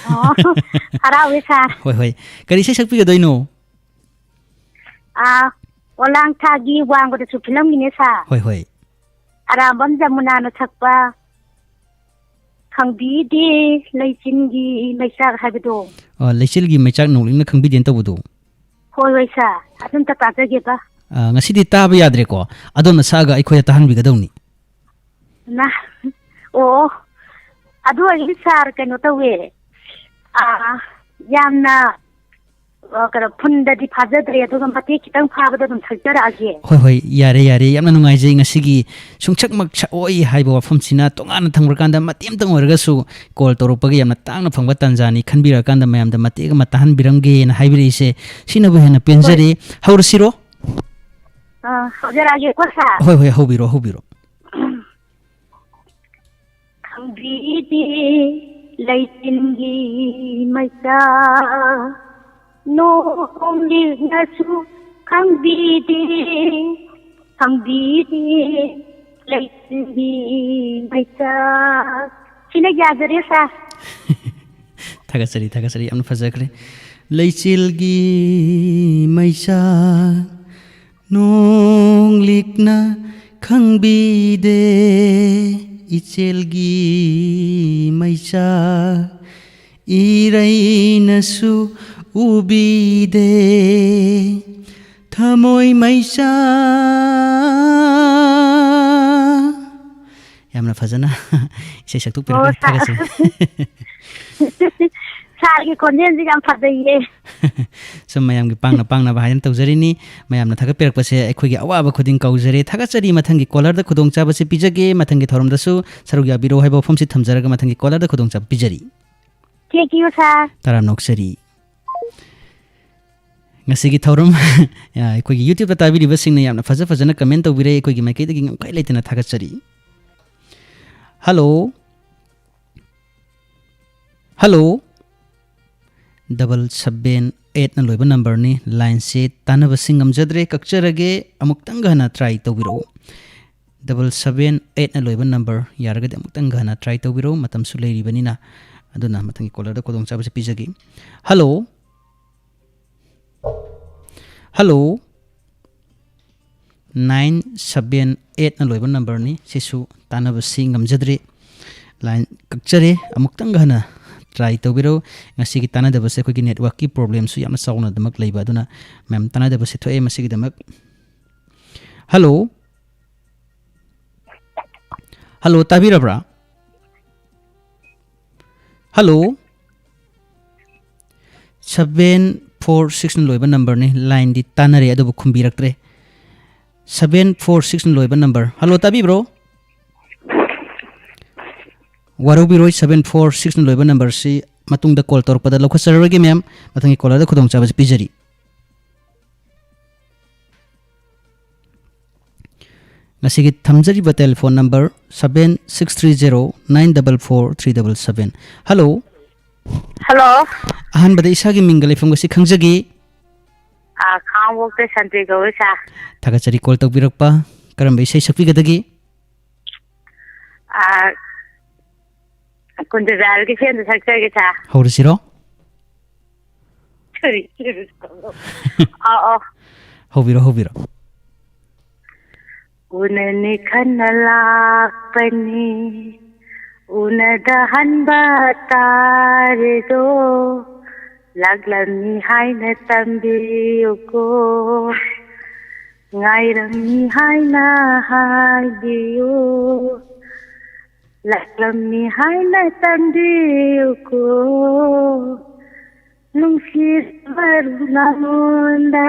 ꯑꯣ ꯍꯔꯥꯎꯋꯦ ꯁꯥꯔ. ꯍꯣꯏ ꯍꯣꯏ ꯀꯔꯤ ꯏꯁꯩ ꯁꯛꯄꯤꯒꯗꯣꯏꯅꯣ? ꯑꯣꯂꯥꯡ ꯊꯥꯒꯤ ꯋꯥꯡꯕꯗꯁꯨ ꯐꯤꯂꯝꯒꯤꯅꯦ ꯁꯥꯔ. ꯍꯣꯏ ꯍꯣꯏ. ꯑꯔꯥꯝꯕꯝ ꯖꯃꯨꯅꯥꯅ ꯁꯛꯄ ꯈꯪꯕꯤꯗꯦ ꯂꯩꯆꯤꯟꯒꯤ ꯃꯩꯆꯥꯛ ꯍꯥꯏꯕꯗꯣ. ꯂꯩꯆꯤꯜꯒꯤ ꯃꯩꯆꯥꯛ ꯅꯣꯡꯂꯤꯡꯅ ꯈꯪꯕꯤꯗꯦꯅ ꯇꯧꯕꯗꯣ. ꯍꯣꯏ ꯍꯣꯏ ꯁꯥꯔ ꯑꯗꯨꯝꯇ ꯇꯥꯖꯒꯦꯕ. ꯉꯁꯤꯗꯤ ꯇꯥꯕ ꯌꯥꯗ꯭ꯔꯦꯀꯣ, ꯑꯗꯣꯝꯅ ꯁꯛꯑꯒ ꯑꯩꯈꯣꯏꯗ ꯇꯥꯍꯟꯕꯤꯒꯗꯧꯅꯤ. ꯑꯣ ꯑꯗꯨ ꯑꯣꯏꯔꯗꯤ ꯁꯥꯔ ꯀꯩꯅꯣ ꯇꯧꯋꯦ. ꯌꯥꯝꯅ ꯀꯩꯅꯣ ꯐꯨꯟꯗꯗꯤ ꯐꯥꯖꯗ꯭ꯔꯦ, ꯑꯗꯨꯒ ꯃꯇꯦꯛ ꯈꯤꯇꯪ ꯐꯥꯕꯗ ꯑꯗꯨꯝ ꯁꯛꯆꯔꯛꯑꯒꯦ. ꯍꯣꯏ ꯍꯣꯏ ꯌꯥꯔꯦ ꯌꯥꯔꯦ, ꯌꯥꯝꯅ ꯅꯨꯡꯉꯥꯏꯖꯩ. ꯉꯁꯤꯒꯤ ꯁꯨꯡꯁꯛꯃꯛ ꯁꯛꯑꯣꯏ ꯍꯥꯏꯕ ꯋꯥꯐꯝꯁꯤꯅ ꯇꯣꯉꯥꯟꯅ ꯊꯝꯈ꯭ꯔꯀꯥꯟꯗ ꯃꯇꯦꯛ ꯑꯃꯇꯪ ꯑꯣꯏꯔꯒꯁꯨ ꯀꯣꯜ ꯇꯧꯔꯛꯄꯒꯤ ꯌꯥꯝꯅ ꯇꯥꯡꯅ ꯐꯪꯕ ꯇꯥꯟꯖꯥꯅꯤ ꯈꯟꯕꯤꯔꯀꯥꯟꯗ ꯃꯌꯥꯝꯗ ꯃꯇꯦꯛ ꯑꯃ ꯇꯥꯍꯟꯕꯤꯔꯝꯒꯦꯅ ꯍꯥꯏꯕꯤꯔꯛꯏꯁꯦ, ꯁꯤꯅꯕꯨ ꯍꯦꯟꯅ ꯄꯦꯟꯖꯔꯦ. ꯍꯧꯔꯁꯤꯔꯣ? ꯍꯧꯖꯔꯛꯑꯒꯦꯀꯣ ꯁꯥꯔ. ꯍꯣꯏ ꯍꯣꯏ ꯍꯧꯕꯤꯔꯣ ꯍꯧꯕꯤꯔꯣ. ꯈꯪꯕꯤꯗꯦ ꯂꯩꯆꯤꯟꯒꯤ ꯃꯩꯆꯥꯛ ꯅꯣꯡꯂꯤꯛꯅꯁꯨ ꯈꯪꯕꯤꯗꯦ ꯂꯩꯆꯤꯟꯒꯤ ꯃꯩꯆꯥꯛ. ꯁꯤꯅ ꯌꯥꯖꯔꯦ ꯁꯥꯔ. ꯊꯥꯒꯠꯆꯔꯤ ꯊꯥꯒꯠꯆꯔꯤ, ꯌꯥꯝꯅ ꯐꯖꯈ꯭ꯔꯦ. ꯂꯩꯆꯤꯜꯒꯤ ꯃꯩꯆꯥꯛ ꯅꯣꯡꯂꯤꯛꯅ ꯈꯪꯕꯤꯗꯦ, ꯏꯆꯦꯜꯒꯤ ꯃꯩꯆꯥꯛ ꯏꯔꯩꯅꯁꯨ ꯎꯕꯤꯗꯦ, ꯊꯃꯣꯏ ꯃꯩꯆꯥꯛ. ꯌꯥꯝꯅ ꯐꯖꯅ ꯏꯁꯩ ꯁꯛꯇꯣꯛꯄꯤꯔꯛꯄ ꯊꯥꯒꯠꯆꯔꯤ. ꯁꯥꯔꯒꯤ ꯈꯣꯟꯖꯦꯜꯁꯤ ꯌꯥꯝ ꯐꯖꯩꯌꯦ. ꯁꯨꯝ ꯃꯌꯥꯝꯒꯤ ꯄꯥꯡꯅꯕ ꯍꯥꯏꯅ ꯇꯧꯖꯔꯤꯅꯤ. ꯃꯌꯥꯝꯅ ꯊꯥꯒꯠꯄꯤꯔꯛꯄꯁꯦ ꯑꯩꯈꯣꯏꯒꯤ ꯑꯋꯥꯕ ꯈꯨꯗꯤꯡ ꯀꯧꯖꯔꯦ. ꯊꯥꯒꯠꯆꯔꯤ. ꯃꯊꯪꯒꯤ ꯀꯣꯂꯔꯗ ꯈꯨꯗꯣꯡꯆꯥꯕꯁꯤ ꯄꯤꯖꯒꯦ. ꯃꯊꯪꯒꯤ ꯊꯧꯔꯝꯗꯁꯨ ꯁꯔꯨꯛ ꯌꯥꯕꯤꯔꯛꯎ ꯍꯥꯏꯕ ꯋꯥꯐꯝꯁꯤ ꯊꯝꯖꯔꯒ ꯃꯊꯪꯒꯤ ꯀꯣꯂꯔꯗ ꯈꯨꯗꯣꯡꯆꯥꯕ ꯄꯤꯖꯔꯤ. ꯊꯦꯡꯛ ꯌꯨ ꯁꯥꯔ. ꯇꯔꯥꯝ ꯅꯣꯛꯆꯔꯤ. ꯉꯁꯤꯒꯤ ꯊꯧꯔꯝ ꯑꯩꯈꯣꯏꯒꯤ ꯌꯨꯇ꯭ꯌꯨꯕꯇ ꯇꯥꯕꯤꯔꯤꯕꯁꯤꯡꯅ ꯌꯥꯝꯅ ꯐꯖꯅ ꯀꯃꯦꯟ ꯇꯧꯕꯤꯔꯛꯏ. ꯑꯩꯈꯣꯏꯒꯤ ꯃꯥꯏꯀꯩꯗꯒꯤ ꯉꯝꯈꯩ ꯂꯩꯇꯅ ꯊꯥꯒꯠꯆꯔꯤ. ꯍꯜꯂꯣ ꯍꯜꯂꯣ, 778ꯅ ꯂꯣꯏꯕ ꯅꯝꯕꯔꯅꯤ. ꯂꯥꯏꯟꯁꯦ ꯇꯥꯟꯅꯕꯁꯤ ꯉꯝꯖꯗ꯭ꯔꯦ, ꯀꯛꯆꯔꯒꯦ. ꯑꯃꯨꯛꯇꯪꯒ ꯍꯟꯅ ꯇ꯭ꯔꯥꯏ ꯇꯧꯕꯤꯔꯛꯎ. 778ꯅ ꯂꯣꯏꯕ ꯅꯝꯕꯔ ꯌꯥꯔꯒꯗꯤ ꯑꯃꯨꯛꯇꯪꯒ ꯍꯟꯅ ꯇ꯭ꯔꯥꯏ ꯇꯧꯕꯤꯔꯛꯎ. ꯃꯇꯝꯁꯨ ꯂꯩꯔꯤꯕꯅꯤꯅ, ꯑꯗꯨꯅ ꯃꯊꯪꯒꯤ ꯀꯣꯂꯔꯗ ꯈꯨꯗꯣꯡꯆꯥꯕꯁꯤ ꯄꯤꯖꯒꯦ. ꯍꯜꯂꯣ ꯍꯜꯂꯣ, 978ꯅ ꯂꯣꯏꯕ ꯅꯝꯕꯔꯅꯤ. ꯁꯤꯁꯨ ꯇꯥꯟꯅꯕꯁꯤ ꯉꯝꯖꯗ꯭ꯔꯦ, ꯂꯥꯏꯟ ꯀꯛꯆꯔꯦ. ꯑꯃꯨꯛꯇꯪꯒ ꯍꯟꯅ ꯇ꯭ꯔꯥꯏ ꯇꯧꯕꯤꯔꯛꯎ. ꯉꯁꯤꯒꯤ ꯇꯥꯟꯅꯗꯕꯁꯦ ꯑꯩꯈꯣꯏꯒꯤ ꯅꯦꯠꯋꯥꯔꯛꯀꯤ ꯄ꯭ꯔꯣꯕ꯭ꯂꯦꯝꯁꯨ ꯌꯥꯝꯅ ꯆꯥꯎꯅꯗꯃꯛ ꯂꯩꯕ, ꯑꯗꯨꯅ ꯃꯌꯥꯝ ꯇꯥꯟꯅꯗꯕꯁꯤ ꯊꯣꯛꯑꯦ. ꯃꯁꯤꯒꯤꯗꯃꯛ ꯍꯜꯂꯣ ꯍꯜꯂꯣ, ꯇꯥꯕꯤꯔꯕ꯭ꯔꯥ? ꯍꯜꯂꯣ, 746ꯅ ꯂꯣꯏꯕ ꯅꯝꯕꯔꯅꯤ. ꯂꯥꯏꯟꯗꯤ ꯇꯥꯟꯅꯔꯦ ꯑꯗꯨꯕꯨ ꯈꯨꯝꯕꯤꯔꯛꯇ꯭ꯔꯦ. 746ꯅ ꯂꯣꯏꯕ ꯅꯝꯕꯔ. ꯍꯜꯂꯣ, ꯇꯥꯕꯤꯕ꯭ꯔꯣ? ꯋꯥꯔꯧꯕꯤꯔꯣꯏ. 746ꯅ ꯂꯣꯏꯕ ꯅꯝꯕꯔꯁꯤ ꯃꯇꯨꯡꯗ ꯀꯣꯜ ꯇꯧꯔꯛꯄꯗ ꯂꯧꯈꯠꯆꯔꯔꯣꯏꯒꯦ ꯃꯦꯝ. ꯃꯊꯪꯒꯤ ꯀꯣꯂꯔꯗ ꯈꯨꯗꯣꯡꯆꯥꯕꯁꯤ ꯄꯤꯖꯔꯤ. ꯉꯁꯤꯒꯤ ꯊꯝꯖꯔꯤꯕ ꯇꯦꯂꯤꯐꯣꯟ ꯅꯝꯕꯔ 7630-944-377. ꯍꯜꯂꯣ. ꯍꯜꯂꯣ. ꯑꯍꯥꯟꯕꯗ ꯏꯁꯥꯒꯤ ꯃꯤꯡꯒ ꯂꯩꯐꯝꯒꯁꯤ ꯈꯪꯖꯒꯦ. ꯈꯥꯡꯉꯕꯣꯛꯇ ꯁꯟꯇ꯭ꯔꯤ ꯀꯧꯋꯦ ꯁꯥꯔ. ꯊꯥꯒꯠꯆꯔꯤ. ꯀꯣꯜ ꯇꯧꯕꯤꯔꯛꯄ. ꯀꯔꯝꯕ ꯏꯁꯩ ꯁꯛꯄꯤꯒꯗꯒꯦ? ꯀꯨꯟꯖꯖꯥꯜꯒꯤ ꯁꯦꯟꯗ ꯁꯛꯆꯒꯦ ꯁꯥꯔ. ꯍꯧꯔꯁꯤꯔꯣ? ꯍꯧꯕꯤꯔꯣ ꯍꯧꯕꯤꯔꯣ. ꯎꯅꯅꯤ ꯈꯟꯅ ꯂꯥꯛꯄꯅꯤ, ꯎꯅꯗꯍꯟꯕ ꯇꯥꯔꯦꯗꯣ, ꯂꯥꯛꯂꯝꯃꯤ ꯍꯥꯏꯅ ꯇꯝꯕꯤꯌꯨꯀꯣ, ꯉꯥꯏꯔꯝꯃꯤ ꯍꯥꯏꯅ ꯍꯥꯏꯕꯤꯌꯨ, ꯂꯥꯛꯂꯝꯃꯤ ꯍꯥꯏꯅ ꯇꯝꯕꯤꯌꯨꯀꯣ, ꯅꯨꯡꯁꯤꯕ ꯅꯉꯣꯟꯗ.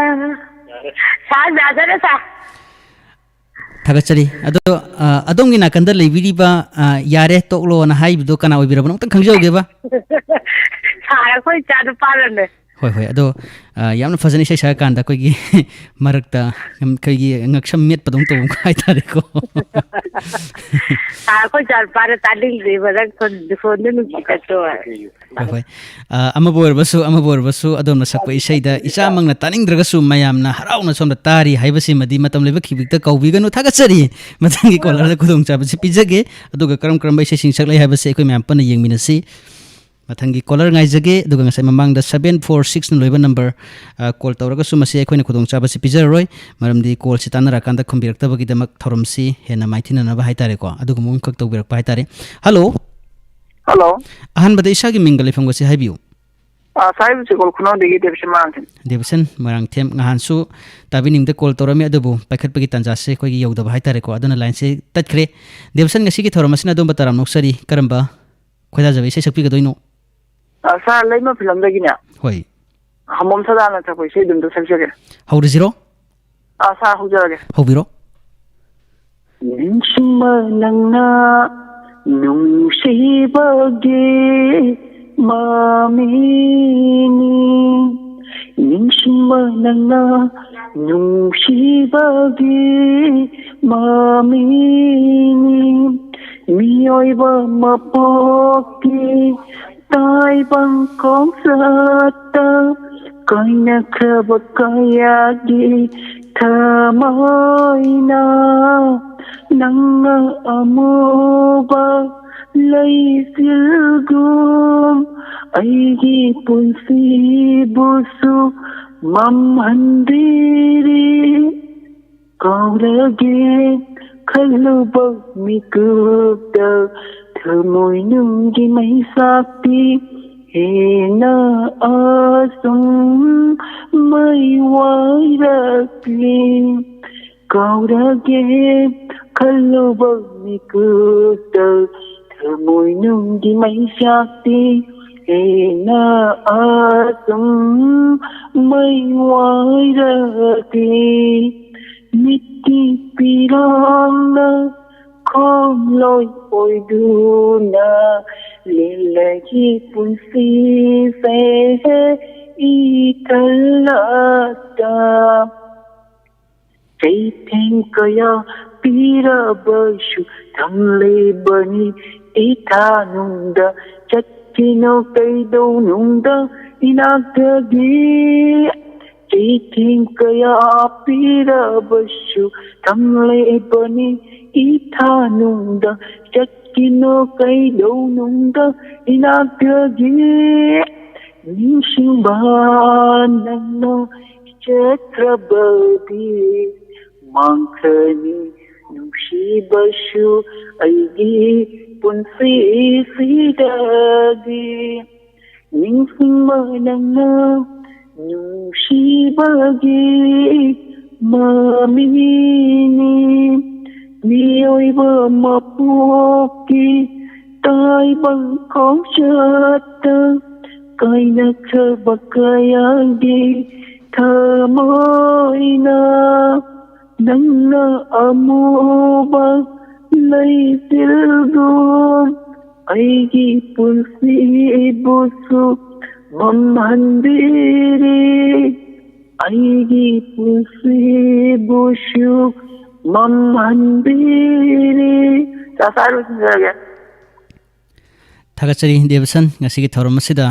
ꯁꯥꯔ ꯌꯥꯖꯔꯦ ꯁꯥꯔ. ꯊꯥꯒꯠꯆꯔꯤ. ꯑꯗꯣ ꯑꯗꯣꯝꯒꯤ ꯅꯥꯀꯟꯗ ꯂꯩꯕꯤꯔꯤꯕ ꯌꯥꯔꯦ ꯇꯣꯛꯂꯣꯅ ꯍꯥꯏꯕꯗꯣ ꯀꯅꯥ ꯑꯣꯏꯕꯤꯔꯕꯅꯣ? ꯑꯃꯨꯛꯇꯪ ꯈꯪꯖꯍꯧꯒꯦꯕ. ꯁꯥꯔ ꯑꯩꯈꯣꯏ ꯏꯆꯥ ꯅꯨꯄꯥꯅꯅꯦ. ꯍꯣꯏ ꯍꯣꯏ. ꯑꯗꯣ ꯌꯥꯝꯅ ꯐꯖꯅ ꯏꯁꯩ ꯁꯛꯑꯀꯥꯟꯗ ꯑꯩꯈꯣꯏꯒꯤ ꯃꯔꯛꯇ ꯑꯩꯈꯣꯏꯒꯤ ꯉꯛꯁꯝ ꯃꯦꯠꯄꯗꯧ ꯇꯧꯕ ꯍꯥꯏꯇꯥꯔꯦꯀꯣ ꯑꯩꯈꯣꯏ ꯆꯥꯔꯄꯥꯗ ꯇꯥꯅꯤꯡꯗ꯭ꯔꯤꯕ ꯅꯪ ꯐꯣꯟꯗ ꯅꯨꯡꯁꯤꯀꯠꯇꯣ ꯍꯣꯏ ꯍꯣꯏ ꯑꯃꯕꯨ ꯑꯣꯏꯔꯕꯁꯨ ꯑꯗꯣꯝꯅ ꯁꯛꯄ ꯏꯁꯩꯗ ꯏꯆꯥꯃꯛꯅ ꯇꯥꯅꯤꯡꯗ꯭ꯔꯒꯁꯨ ꯃꯌꯥꯝꯅ ꯍꯔꯥꯎꯅ ꯁꯣꯝꯗ ꯇꯥꯔꯤ ꯍꯥꯏꯕꯁꯤꯃꯗꯤ ꯃꯇꯝ ꯂꯩꯕ ꯈꯤꯕꯤꯛꯇ ꯀꯧꯕꯤꯒꯅꯨ ꯊꯥꯒꯠꯆꯔꯤ ꯃꯊꯪꯒꯤ ꯀꯣꯂꯔꯗ ꯈꯨꯗꯣꯡꯆꯥꯕꯁꯤ ꯄꯤꯖꯒꯦ ꯑꯗꯨꯒ ꯀꯔꯝꯕ ꯏꯁꯩꯁꯤꯡ ꯁꯛꯂꯛꯏ ꯍꯥꯏꯕꯁꯤ ꯑꯩꯈꯣꯏ ꯃꯌꯥꯝ ꯄꯨꯟꯅ ꯌꯦꯡꯃꯤꯟꯅꯁꯤ ꯃꯊꯪꯒꯤ ꯀꯣꯂꯔ ꯉꯥꯏꯖꯒꯦ ꯑꯗꯨꯒ ꯉꯁꯥꯏ ꯃꯃꯥꯡꯗ 746ꯅ ꯂꯣꯏꯕ ꯅꯝꯕꯔ ꯀꯣꯜ ꯇꯧꯔꯒꯁꯨ ꯃꯁꯤ ꯑꯩꯈꯣꯏꯅ ꯈꯨꯗꯣꯡꯆꯥꯕꯁꯤ ꯄꯤꯖꯔꯔꯣꯏ ꯃꯔꯝꯗꯤ ꯀꯣꯜꯁꯤ ꯇꯥꯟꯅꯔꯀꯥꯟꯗ ꯈꯨꯝꯕꯤꯔꯛꯇꯕꯒꯤꯗꯃꯛ ꯊꯧꯔꯝꯁꯤ ꯍꯦꯟꯅ ꯃꯥꯏꯊꯤꯅꯅꯕ ꯍꯥꯏꯇꯥꯔꯦꯀꯣ ꯑꯗꯨꯒꯨꯝꯕ ꯑꯃꯈꯛ ꯇꯧꯕꯤꯔꯛꯄ ꯍꯥꯏꯇꯥꯔꯦ ꯍꯜꯂꯣ ꯍꯜꯂꯣ ꯑꯍꯥꯟꯕꯗ ꯏꯁꯥꯒꯤ ꯃꯤꯡꯒ ꯂꯩꯐꯝꯒꯁꯤ ꯍꯥꯏꯕꯤꯌꯨ ꯁꯥꯍꯤꯕꯁꯤ call ꯈꯨꯅꯧꯗꯒꯤ Davidson ꯃꯥꯡꯊꯦꯝ Davidson Moirangthem ꯉꯍꯥꯟꯁꯨ ꯇꯥꯕꯤꯅꯤꯡꯗ call ꯇꯧꯔꯝꯃꯤ ꯑꯗꯨꯕꯨ ꯄꯥꯏꯈꯠꯄꯒꯤ ꯇꯥꯟꯖꯥꯁꯦ ꯑꯩꯈꯣꯏꯒꯤ ꯌꯧꯗꯕ ꯍꯥꯏꯇꯥꯔꯦꯀꯣ ꯑꯗꯨꯅ ꯂꯥꯏꯟꯁꯦ ꯇꯠꯈ꯭ꯔꯦ ꯗꯦꯕꯤꯁꯟ ꯉꯁꯤꯒꯤ ꯊꯧꯔꯝ ꯑꯁꯤꯅ ꯑꯗꯣꯝꯕ ꯇꯔꯥꯝ ꯅꯣꯛꯆꯔꯤ ꯀꯔꯝꯕ ꯈꯣꯏꯗꯥꯖꯕ ꯏꯁꯩ ꯁꯛꯄꯤꯒꯗꯣꯏꯅꯣ ꯁꯥꯔ ꯂꯩꯃ ꯐꯤꯂꯝꯗꯒꯤꯅꯦ ꯍꯣꯏ ꯍꯃꯣꯝ ꯁꯗꯥꯅ ꯁꯛꯄ ꯏꯁꯩꯗꯨꯝꯇ ꯁꯛꯆꯒꯦ ꯍꯧꯔꯁꯤꯔꯣ ꯁꯥꯔ ꯍꯧꯖꯔꯒꯦ ꯍꯧꯕꯤꯔꯣ ꯅꯤꯡꯁꯤꯡꯕ ꯅꯪꯅ ꯅꯨꯡꯁꯤꯕꯒꯤ ꯃꯃꯤꯅꯤ ꯅꯤꯡꯁꯤꯡꯕ ꯅꯪꯅ ꯅꯨꯡꯁꯤꯕꯒꯤ ꯃꯃꯤꯅꯤ ꯃꯤꯑꯣꯏꯕ ꯃꯄꯣꯛꯀꯤ ꯇꯥꯏꯕꯪ ꯈꯣꯡꯆꯠꯇ ꯀꯥꯏꯅꯈ꯭ꯔꯕ ꯀꯌꯥꯒꯤ ꯊꯃꯣꯏꯅ ꯅꯪꯅ ꯑꯃꯨꯕ ꯂꯩꯆꯤꯜꯒꯨꯝ ꯑꯩꯒꯤ ꯄꯨꯟꯁꯤꯕꯨꯁꯨ ꯃꯝꯍꯟꯕꯤꯔꯤ ꯀꯥꯎꯔꯒꯦ ꯈꯜꯂꯨꯕ ꯃꯤꯀꯨꯞꯇ ꯊꯃꯣꯏꯅꯨꯡꯒꯤ ꯃꯩꯁꯥꯛꯇꯤ ꯍꯦꯟꯅ ꯑꯁꯨꯝ ꯃꯩ ꯋꯥꯏꯔꯛꯂꯤ ꯀꯥꯎꯔꯒꯦ ꯈꯜꯂꯨꯕ ꯃꯤꯀꯨꯞꯇ ꯊꯃꯣꯏꯅꯨꯡꯒꯤ ꯃꯩꯁꯥꯛꯇꯤ ꯍꯦꯟꯅ ꯑꯁꯨꯝ ꯃꯩ ꯋꯥꯏꯔꯛꯂꯤ ꯃꯤꯠꯀꯤ ꯄꯤꯔꯥꯡꯅ ꯈꯣꯡꯂꯣꯏ ꯑꯣꯏꯗꯨꯅ ꯂꯤꯂꯒꯤ ꯄꯨꯟꯁꯤꯁꯦ ꯏꯊꯜꯂꯛꯇ ꯆꯩꯊꯦꯡ ꯀꯌꯥ ꯄꯤꯔꯕꯁꯨ ꯊꯝꯂꯤꯕꯅꯤ ꯏꯊꯥꯅꯨꯡꯗ ꯆꯠꯈꯤꯅꯣ ꯀꯩꯗꯧꯅꯨꯡꯗ ꯏꯅꯥꯛꯇꯒꯤ ꯆꯩꯊꯦꯡ ꯀꯌా ꯄꯤꯔꯕꯁꯨ ꯊꯝꯂꯤꯕꯅꯤ ꯏꯊꯥꯅꯨꯡꯗ ꯆꯠꯈꯤꯅꯣ ꯀꯩꯗꯧꯅꯨꯡꯗ ꯏꯅꯥꯛꯇꯒꯤ ꯅꯤꯡꯁꯤꯡꯕ ꯅꯪꯅ ꯆꯠꯈ꯭ꯔꯕꯗꯤ ꯃꯥꯡꯈ꯭ꯔꯅꯤ ꯅꯨꯡꯁꯤꯕꯁꯨ ꯑꯩꯒꯤ ꯄꯨꯟꯁꯤꯁꯤꯗꯒꯤ ꯅꯤꯡꯁꯤꯡꯕ ꯅꯪꯅ ꯅꯨꯡꯁꯤꯕꯒꯤ ꯃꯃꯤꯅꯤ ꯃꯤꯑꯣꯏꯕ ꯃꯄꯣꯛꯀꯤ ꯇꯥꯏꯕꯪ ꯈꯣꯡꯆꯠꯇ ꯀꯥꯏꯅꯈ꯭ꯔꯕ ꯀꯌꯥꯒꯤ ꯊꯃꯣꯏꯅ ꯅꯪꯅ ꯑꯃꯨꯕ ꯂꯩꯆꯤꯜꯒꯨꯝ ꯑꯩꯒꯤ ꯄꯨꯟꯁꯤꯕꯨꯁꯨ ꯃꯝꯍꯟꯕꯤꯔꯤ ꯑꯩꯒꯤ ꯄꯨꯟꯁꯤꯕꯨꯁꯨ ꯃꯝꯍꯟꯕꯤꯔꯤ ꯆꯥꯁꯥꯔ ꯂꯣꯏꯁꯤꯟꯖꯔꯒꯦ ꯊꯥꯒꯠꯆꯔꯤ ꯗꯦꯕꯁꯟ ꯉꯁꯤꯒꯤ ꯊꯧꯔꯝ ꯑꯁꯤꯗ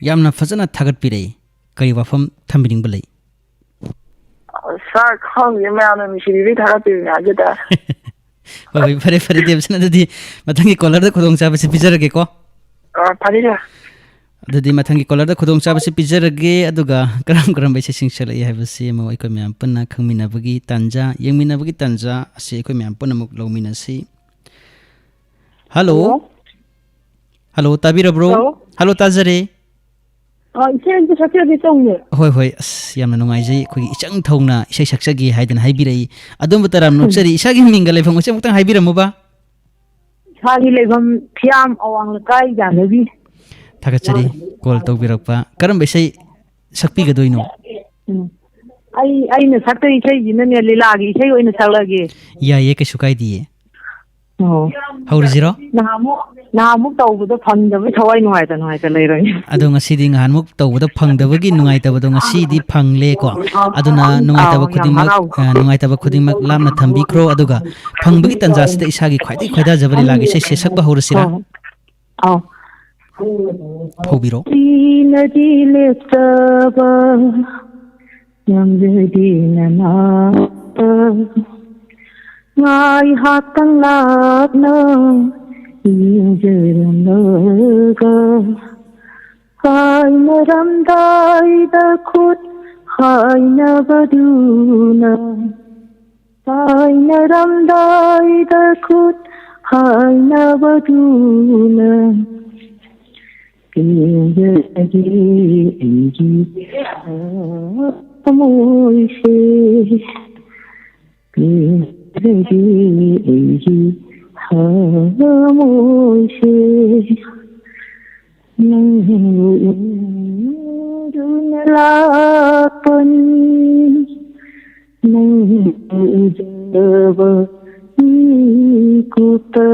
ꯌꯥꯝꯅ ꯐꯖꯅ ꯊꯥꯒꯠꯄꯤꯔꯛꯏ ꯀꯔꯤ ꯋꯥꯐꯝ ꯊꯝꯕꯤꯅꯤꯡꯕ ꯂꯩ ꯁꯥꯔ ꯈꯪꯗꯦ ꯃꯌꯥꯝꯅ ꯅꯨꯡꯁꯤꯕꯤꯕꯩ ꯊꯥꯒꯠꯄꯤꯕꯅꯦ ꯍꯥꯏꯖ ꯇꯥꯔꯦ ꯍꯣꯏ ꯍꯣꯏ ꯐꯔꯦ ꯐꯔꯦ ꯗꯦꯕꯁꯟ ꯑꯗꯨꯗꯤ ꯃꯊꯪꯒꯤ ꯀꯣꯂꯔꯗ ꯈꯨꯗꯣꯡꯆꯥꯕꯁꯤ ꯄꯤꯖꯔꯒꯦꯀꯣ ꯐꯔꯦ ꯁꯥꯔ ꯑꯗꯨꯗꯤ ꯃꯊꯪꯒꯤ ꯀꯣꯂꯔꯗ ꯈꯨꯗꯣꯡꯆꯥꯕꯁꯤ ꯄꯤꯖꯔꯒꯦ ꯑꯗꯨꯒ ꯀꯔꯝꯕ ꯏꯁꯩꯁꯤꯡ ꯁꯛꯂꯛꯏ ꯍꯥꯏꯕꯁꯤ ꯑꯃꯨꯛ ꯑꯩꯈꯣꯏ ꯃꯌꯥꯝ ꯄꯨꯟꯅ ꯈꯪꯃꯤꯟꯅꯕꯒꯤ ꯇꯥꯟꯖꯥ ꯌꯦꯡꯃꯤꯟꯅꯕꯒꯤ ꯇꯥꯟꯖꯥ ꯑꯁꯤ ꯑꯩꯈꯣꯏ ꯃꯌꯥꯝ ꯄꯨꯟꯅꯃꯛ ꯂꯧꯃꯤꯟꯅꯁꯤ ꯍꯜꯂꯣ ꯍꯜꯂꯣ ꯇꯥꯕꯤꯔꯕ꯭ꯔꯣ ꯍꯜꯂꯣ ꯇꯥꯖꯔꯦ ꯏꯆꯦ ꯑꯝꯇ ꯁꯛꯆꯒꯦ ꯇꯧꯅꯦ ꯍꯣꯏ ꯍꯣꯏ ꯑꯁ ꯌꯥꯝꯅ ꯅꯨꯡꯉꯥꯏꯖꯩ ꯑꯩꯈꯣꯏꯒꯤ ꯏꯆꯪ ꯊꯧꯅ ꯏꯁꯩ ꯁꯛꯆꯒꯦ ꯍꯥꯏꯗꯅ ꯍꯥꯏꯕꯤꯔꯛꯏ ꯑꯗꯣꯝꯕ ꯇꯔꯥꯝ ꯅꯣꯛꯆꯔꯤ ꯏꯁꯥꯒꯤ ꯃꯤꯡꯒ ꯂꯩꯐꯝ ꯑꯁꯤ ꯑꯃꯨꯛꯇꯪ ꯍꯥꯏꯕꯤꯔꯝꯃꯨꯕ ꯏꯁꯥꯒꯤ ꯂꯩꯐꯝ ꯐꯤꯌꯥꯝ ꯑꯋꯥꯡ ꯂꯩꯀꯥꯏ ꯌꯥꯅꯕꯤ ꯊꯥꯒꯠꯆꯔꯤ ꯀꯣꯜ ꯇꯧꯕꯤꯔꯛꯄ ꯀꯔꯝꯕ ꯏꯁꯩ ꯁꯛꯄꯤꯒꯗꯣꯏꯅꯣ ꯑꯩꯅ ꯁꯛꯇꯣꯏ ꯏꯁꯩꯁꯤꯅꯅꯦ ꯂꯤꯂꯥꯒꯤ ꯏꯁꯩ ꯑꯣꯏꯅ ꯁꯛꯂꯒꯦ ꯌꯥꯏꯌꯦ ꯀꯩꯁꯨ ꯀꯥꯏꯗꯤꯌꯦ ꯑꯣ ꯍꯧꯔꯁꯤꯔꯣ ꯅꯍꯥꯟꯃꯨꯛ ꯇꯧꯕꯗꯣ ꯐꯪꯗꯕꯩ ꯊꯋꯥꯏ ꯅꯨꯡꯉꯥꯏꯇ ꯂꯩꯔꯣꯏ. ꯑꯗꯣ ꯉꯁꯤꯗꯤ ꯅꯍꯥꯟꯃꯨꯛ ꯇꯧꯕꯗ ꯐꯪꯗꯕꯒꯤ ꯅꯨꯡꯉꯥꯏꯇꯕꯗꯣ ꯉꯁꯤꯗꯤ ꯐꯪꯂꯦꯀꯣ ꯑꯗꯨꯅ ꯅꯨꯡꯉꯥꯏꯇꯕ ꯑꯥꯎ ꯌꯥꯝ ꯈꯨꯗꯤꯡꯃꯛ ꯍꯔꯥꯎ. ꯅꯨꯡꯉꯥꯏꯇꯕ ꯈꯨꯗꯤꯡꯃꯛ ꯂꯥꯞꯅ ꯊꯝꯕꯤꯈ꯭ꯔꯣ ꯑꯗꯨꯒ ꯐꯪꯕꯒꯤ ꯇꯥꯟꯖꯥꯁꯤꯗ ꯏꯁꯥꯒꯤ ꯈ꯭ꯋꯥꯏꯗꯒꯤ ꯈꯣꯏꯗꯥꯖꯕ ꯂꯤꯂꯥꯒꯤ ꯏꯁꯩꯁꯦ ꯁꯛꯄ ꯍꯧꯔꯁꯤꯔꯥ? ꯍꯣꯏ. ꯑꯥꯎ. ꯍꯧꯕꯤꯔꯣ. ꯅꯗꯤ ꯂꯦꯞꯇꯕ ꯌꯥꯝꯖꯗꯤ ꯅꯅꯥꯛꯇ ꯉꯥꯏꯍꯥꯛꯇꯪ ꯂꯥꯞꯅ ꯌꯦꯡꯖꯔꯝꯂꯒ ꯍꯥꯏꯅꯔꯝꯗꯥꯏꯗ ꯈꯨꯠ ꯍꯥꯏꯅꯕꯗꯨꯅ hainaramdai khut hainabaduna kiyagi inji amoise kiyagi inji amoise dunalapan ujaba ikuta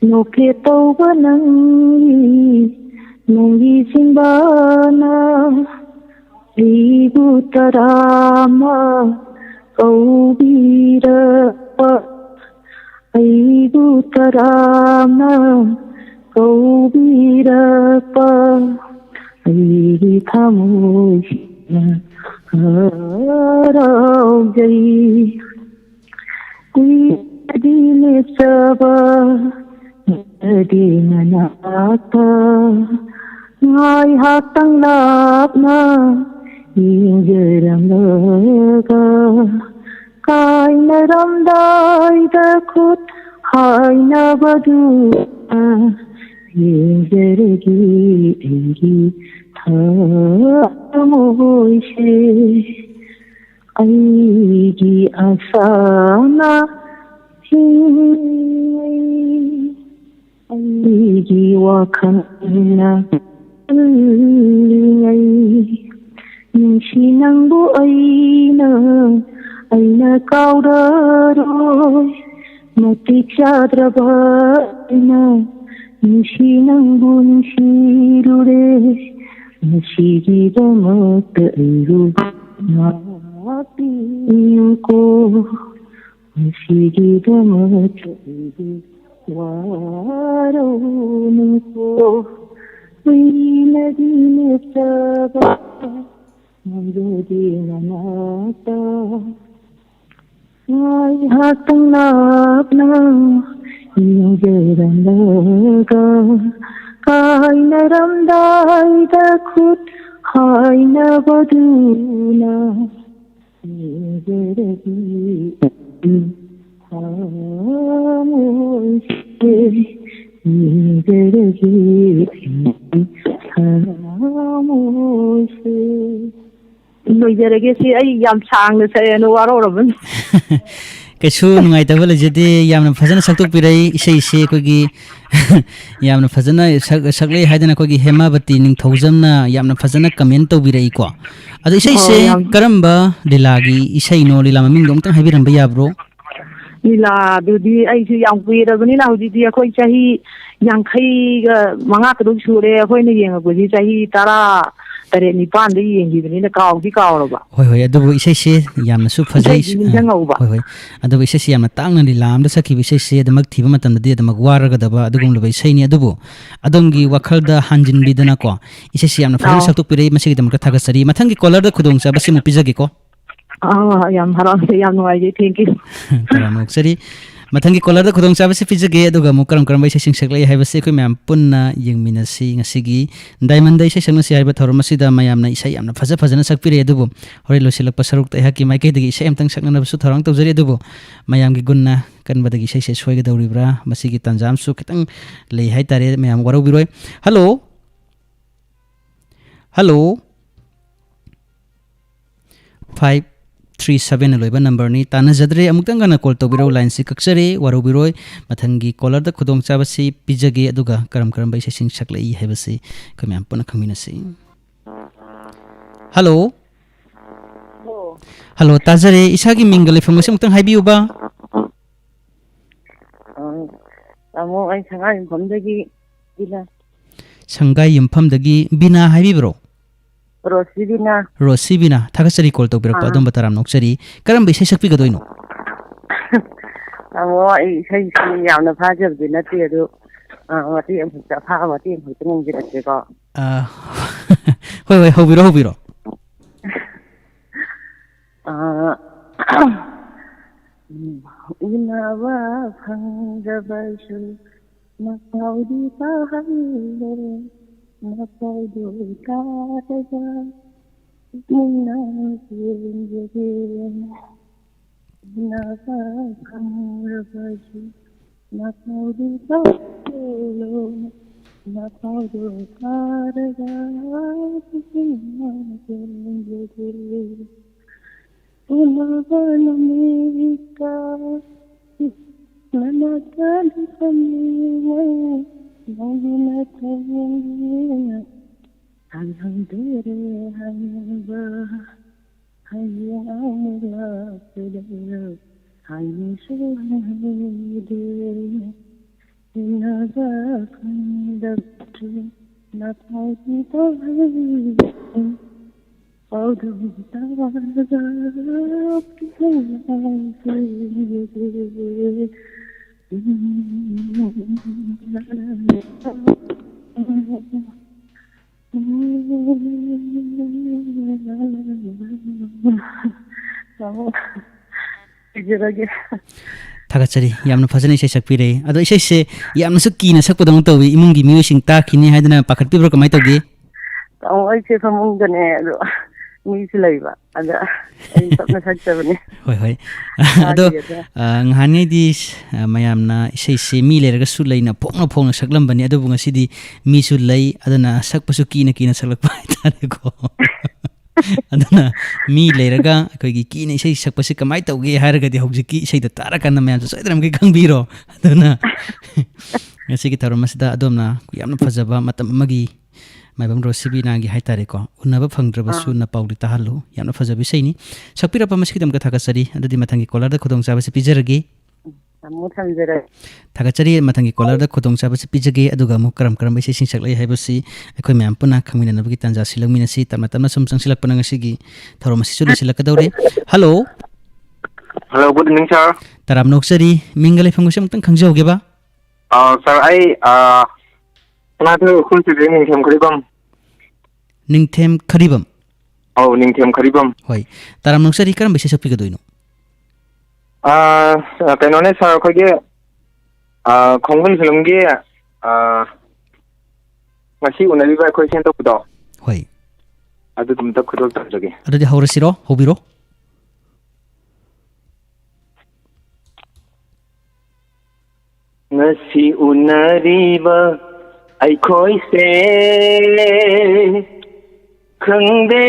noke tauba nangi simbana ibu tarama kaubira ibu tarama kaubira iri thamoshna haraugai dile saba dina nata ngai hatang lapna ingeram laga kai naram dai da khut hai na badu ingergi ingi thamoise aigi asana aigi wakhana nungsinangbu aina kaudaroi matik sadrabana nungsinangbu nunsirure nasigidamat airu ko nasigidamat airu warunko winadinitaba nandudinanata ay hatang napna ingeran laga kai naramdai da khut hai na baduna ingergi hamoise ingergi hamoise loijarage si ai yam sangna sayano warorabun kaisu nungaitaba lejade yamna fajana saktopirai isei kogi yamna fajana saklei haidana kogi hemabati ningthaujamna yamna fajana comment tobirai ko adu isei se karamba lilagi isei no lila maming dong tang haibiramba yabro lila dudi ai su yam kuirabani na hudi di akoi chahi yankai ga manga kadu sure akoi na yenga gudi chahi tara tare nipan de yengi bani na kaudi kauraba hoi adubu isei se yamna su fajai hoi adubu isei se yamna tangna lila amda sakhi isei se adamak thiba matam de adamak waraga daba adugum labai isei ni adubu adongi wakhalda hanjin bidana ko isei se yamna fajana saktuk pirai masigi damak thagasari mathangi color da khudong sa basi mu pijagi ko yam haram yam nuai thank you taramok sari mathangi color da khudong sabase pijage aduga mu karam karam bai sing saklai haibase koi mayam punna yengminasi ngasigi diamond dai sai sangna si haiba thorum asida mayamna isai yamna fajana sakpire adubu hore losilak pasaruk ta haki mai kai dagi isai amtang sakna nabu thorang tawjari adubu mayam gi gunna kanbadagi isai se soiga dawribra masigi tanjam su kitang lei hai tare mayam warau biroi hello 537 loiba number ni tana jadre amutang gana call tobiro line si kaksare waru biroi mathangi caller da khudong chabasi pijage aduga karam bai sing saklai haibasi kamyam puna khangmina si hello tajare isagi mingle famasi amutang haibiuba ꯇꯥꯃꯣ ꯑꯩ ꯁꯉꯥꯏ ꯌꯨꯝꯐꯝꯗꯒꯤ ꯕꯤꯅꯥ Sangay Yumpham Bina Habibro ꯔꯣꯁꯤ Bina Rosi Bina Takasari call to Birapadum Bataram Noxeri Karam be Shakpigadoino ꯇꯥꯃꯣ ꯑꯩ ꯏꯁꯩꯁꯤ ꯌꯥꯝꯅ ꯐꯥꯖꯕꯗꯤ ꯅꯠꯇꯦ ꯑꯗꯨ ꯃꯇꯦꯛ ꯑꯃꯈꯛꯇ ꯑꯐꯥꯕ ꯃꯇꯦꯛ ꯑꯃꯈꯛꯇ ꯉꯪꯖꯔꯛꯀꯦꯀꯣ Hoi Hobiro ꯎꯅꯕ ꯐꯪꯗꯕꯁꯨ ꯃꯐꯥꯎꯗꯤ ꯄꯥꯍꯜꯂꯦ ꯃꯐꯥꯎꯗꯨ ꯇꯥꯔꯒ ꯃꯨꯟꯅ ꯌꯦꯡꯖꯒꯦ ꯎꯅꯕ ꯐꯪꯗꯕꯁꯨ ꯃꯐꯥꯎꯗꯤ ꯄꯥꯍꯜꯂꯦ ꯃꯐꯥꯎꯗꯨ ꯇꯥꯔꯒ ꯃꯨꯟꯅ ꯌꯦꯡꯖꯒꯦ Unavanamika, nanakali kamiya, naginatayya, hanhandere hanba, hayyamula pidaya, hayyisuhide, inazakandatu, napayitahayi. Oh, do Takachari, Yam Fazani Shakpire, other say, Yam Suki and Sakudon to be Imungi music Taki Hadana Pakat Pibroka Maitogi. Oh, I say from the Miss Lava, and I Hoi, Hane dis Mayamna, say me later Sulaina, Pong Saklam Bani Adobunga City, Misu lay, Adana Sakpasuki Nakina Salakpa. Adana me later ga, Kiki say Sakpasika Maito, Haraga de Hojiki, say the Tarakan man, so I'm getting biro. Adana Sikitaro Masda Adona, Yam Fazaba, Matamagi. My bang Rosi Bina Haitareko, Unaba Fundrabasu, Napoli Tahalo, Yana Fazabisini, Sapira Pamaskidam Katakasari, and the Matangi Kola, the Kodong Sabas Pizaragi, Takachari, Matangi Kola, the Kodong Sabas Pizagi, Adugamu, Karam Karambasi, Sakli Habasi, Equamampuna, coming in Navigitanza, Silaminasi, Tamatama, some Silapanangasi, Taromasisu, Silakadore. Hello. Hello, good evening, sir. Taram Noxari, Mingle Function Kanjo Giba. Sir, another considering Ninkem Karibam. Ningtem Karibam. Oh, Ninkem Karibam. Why? Taram Noxari Karam Basis of Picaduino. Penone, sir, Koge, Kongan Filungi, Masi Unaliva question of the. Why? I didn't talk to the Jagi. Ada di Horasiro, Hobiro. Nasi Unariva. I koi se khangde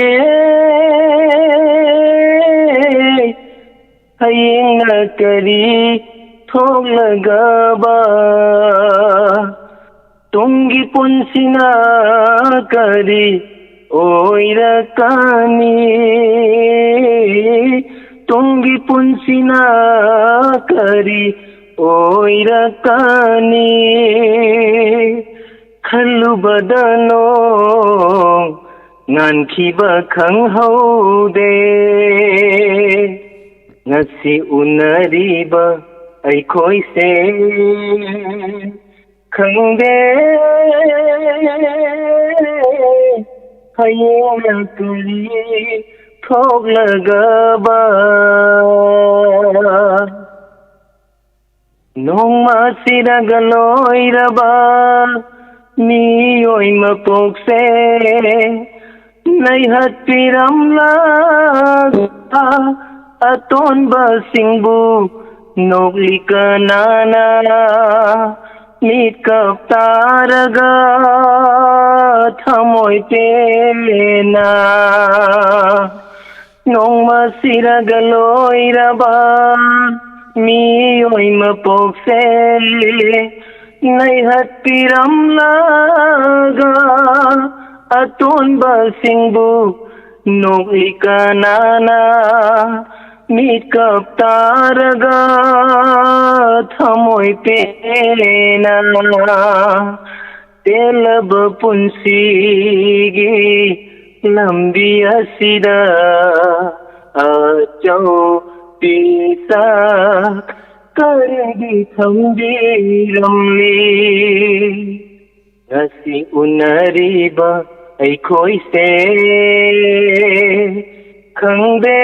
haying na kari thong lagaba tungi punsina kari oira kani tungi punsina kari oira kani Kalubadano Nankiba Kanghode Nasi Unariba Aikoi se Kangde Hayana Kuri Toglagaba Nongma Siragaloiraba Mi oi mapokse Nai hat piramla Aton basingbu Noglika nana Mit kap taraga Thamoy pena Nong masiragaloy raba Mi oi mapokse Nai hat piramlaga Aton basingbu Noglika nana ꯃꯤꯀꯞ ꯇꯥꯔꯒ ꯊꯃꯣꯏ ꯄꯦꯟꯅ ꯇꯦꯜꯂꯕ ꯄꯨꯟꯁꯤꯒꯤ ꯂꯝꯕꯤ ꯑꯁꯤꯗ ꯑꯆꯧꯄꯤꯁꯛ ꯀꯔꯤꯒꯤ ꯊꯝꯕꯤꯔꯝꯂꯤ ngasi unariba ꯑꯩꯈꯣꯏꯁꯦ ꯈꯪꯗꯦ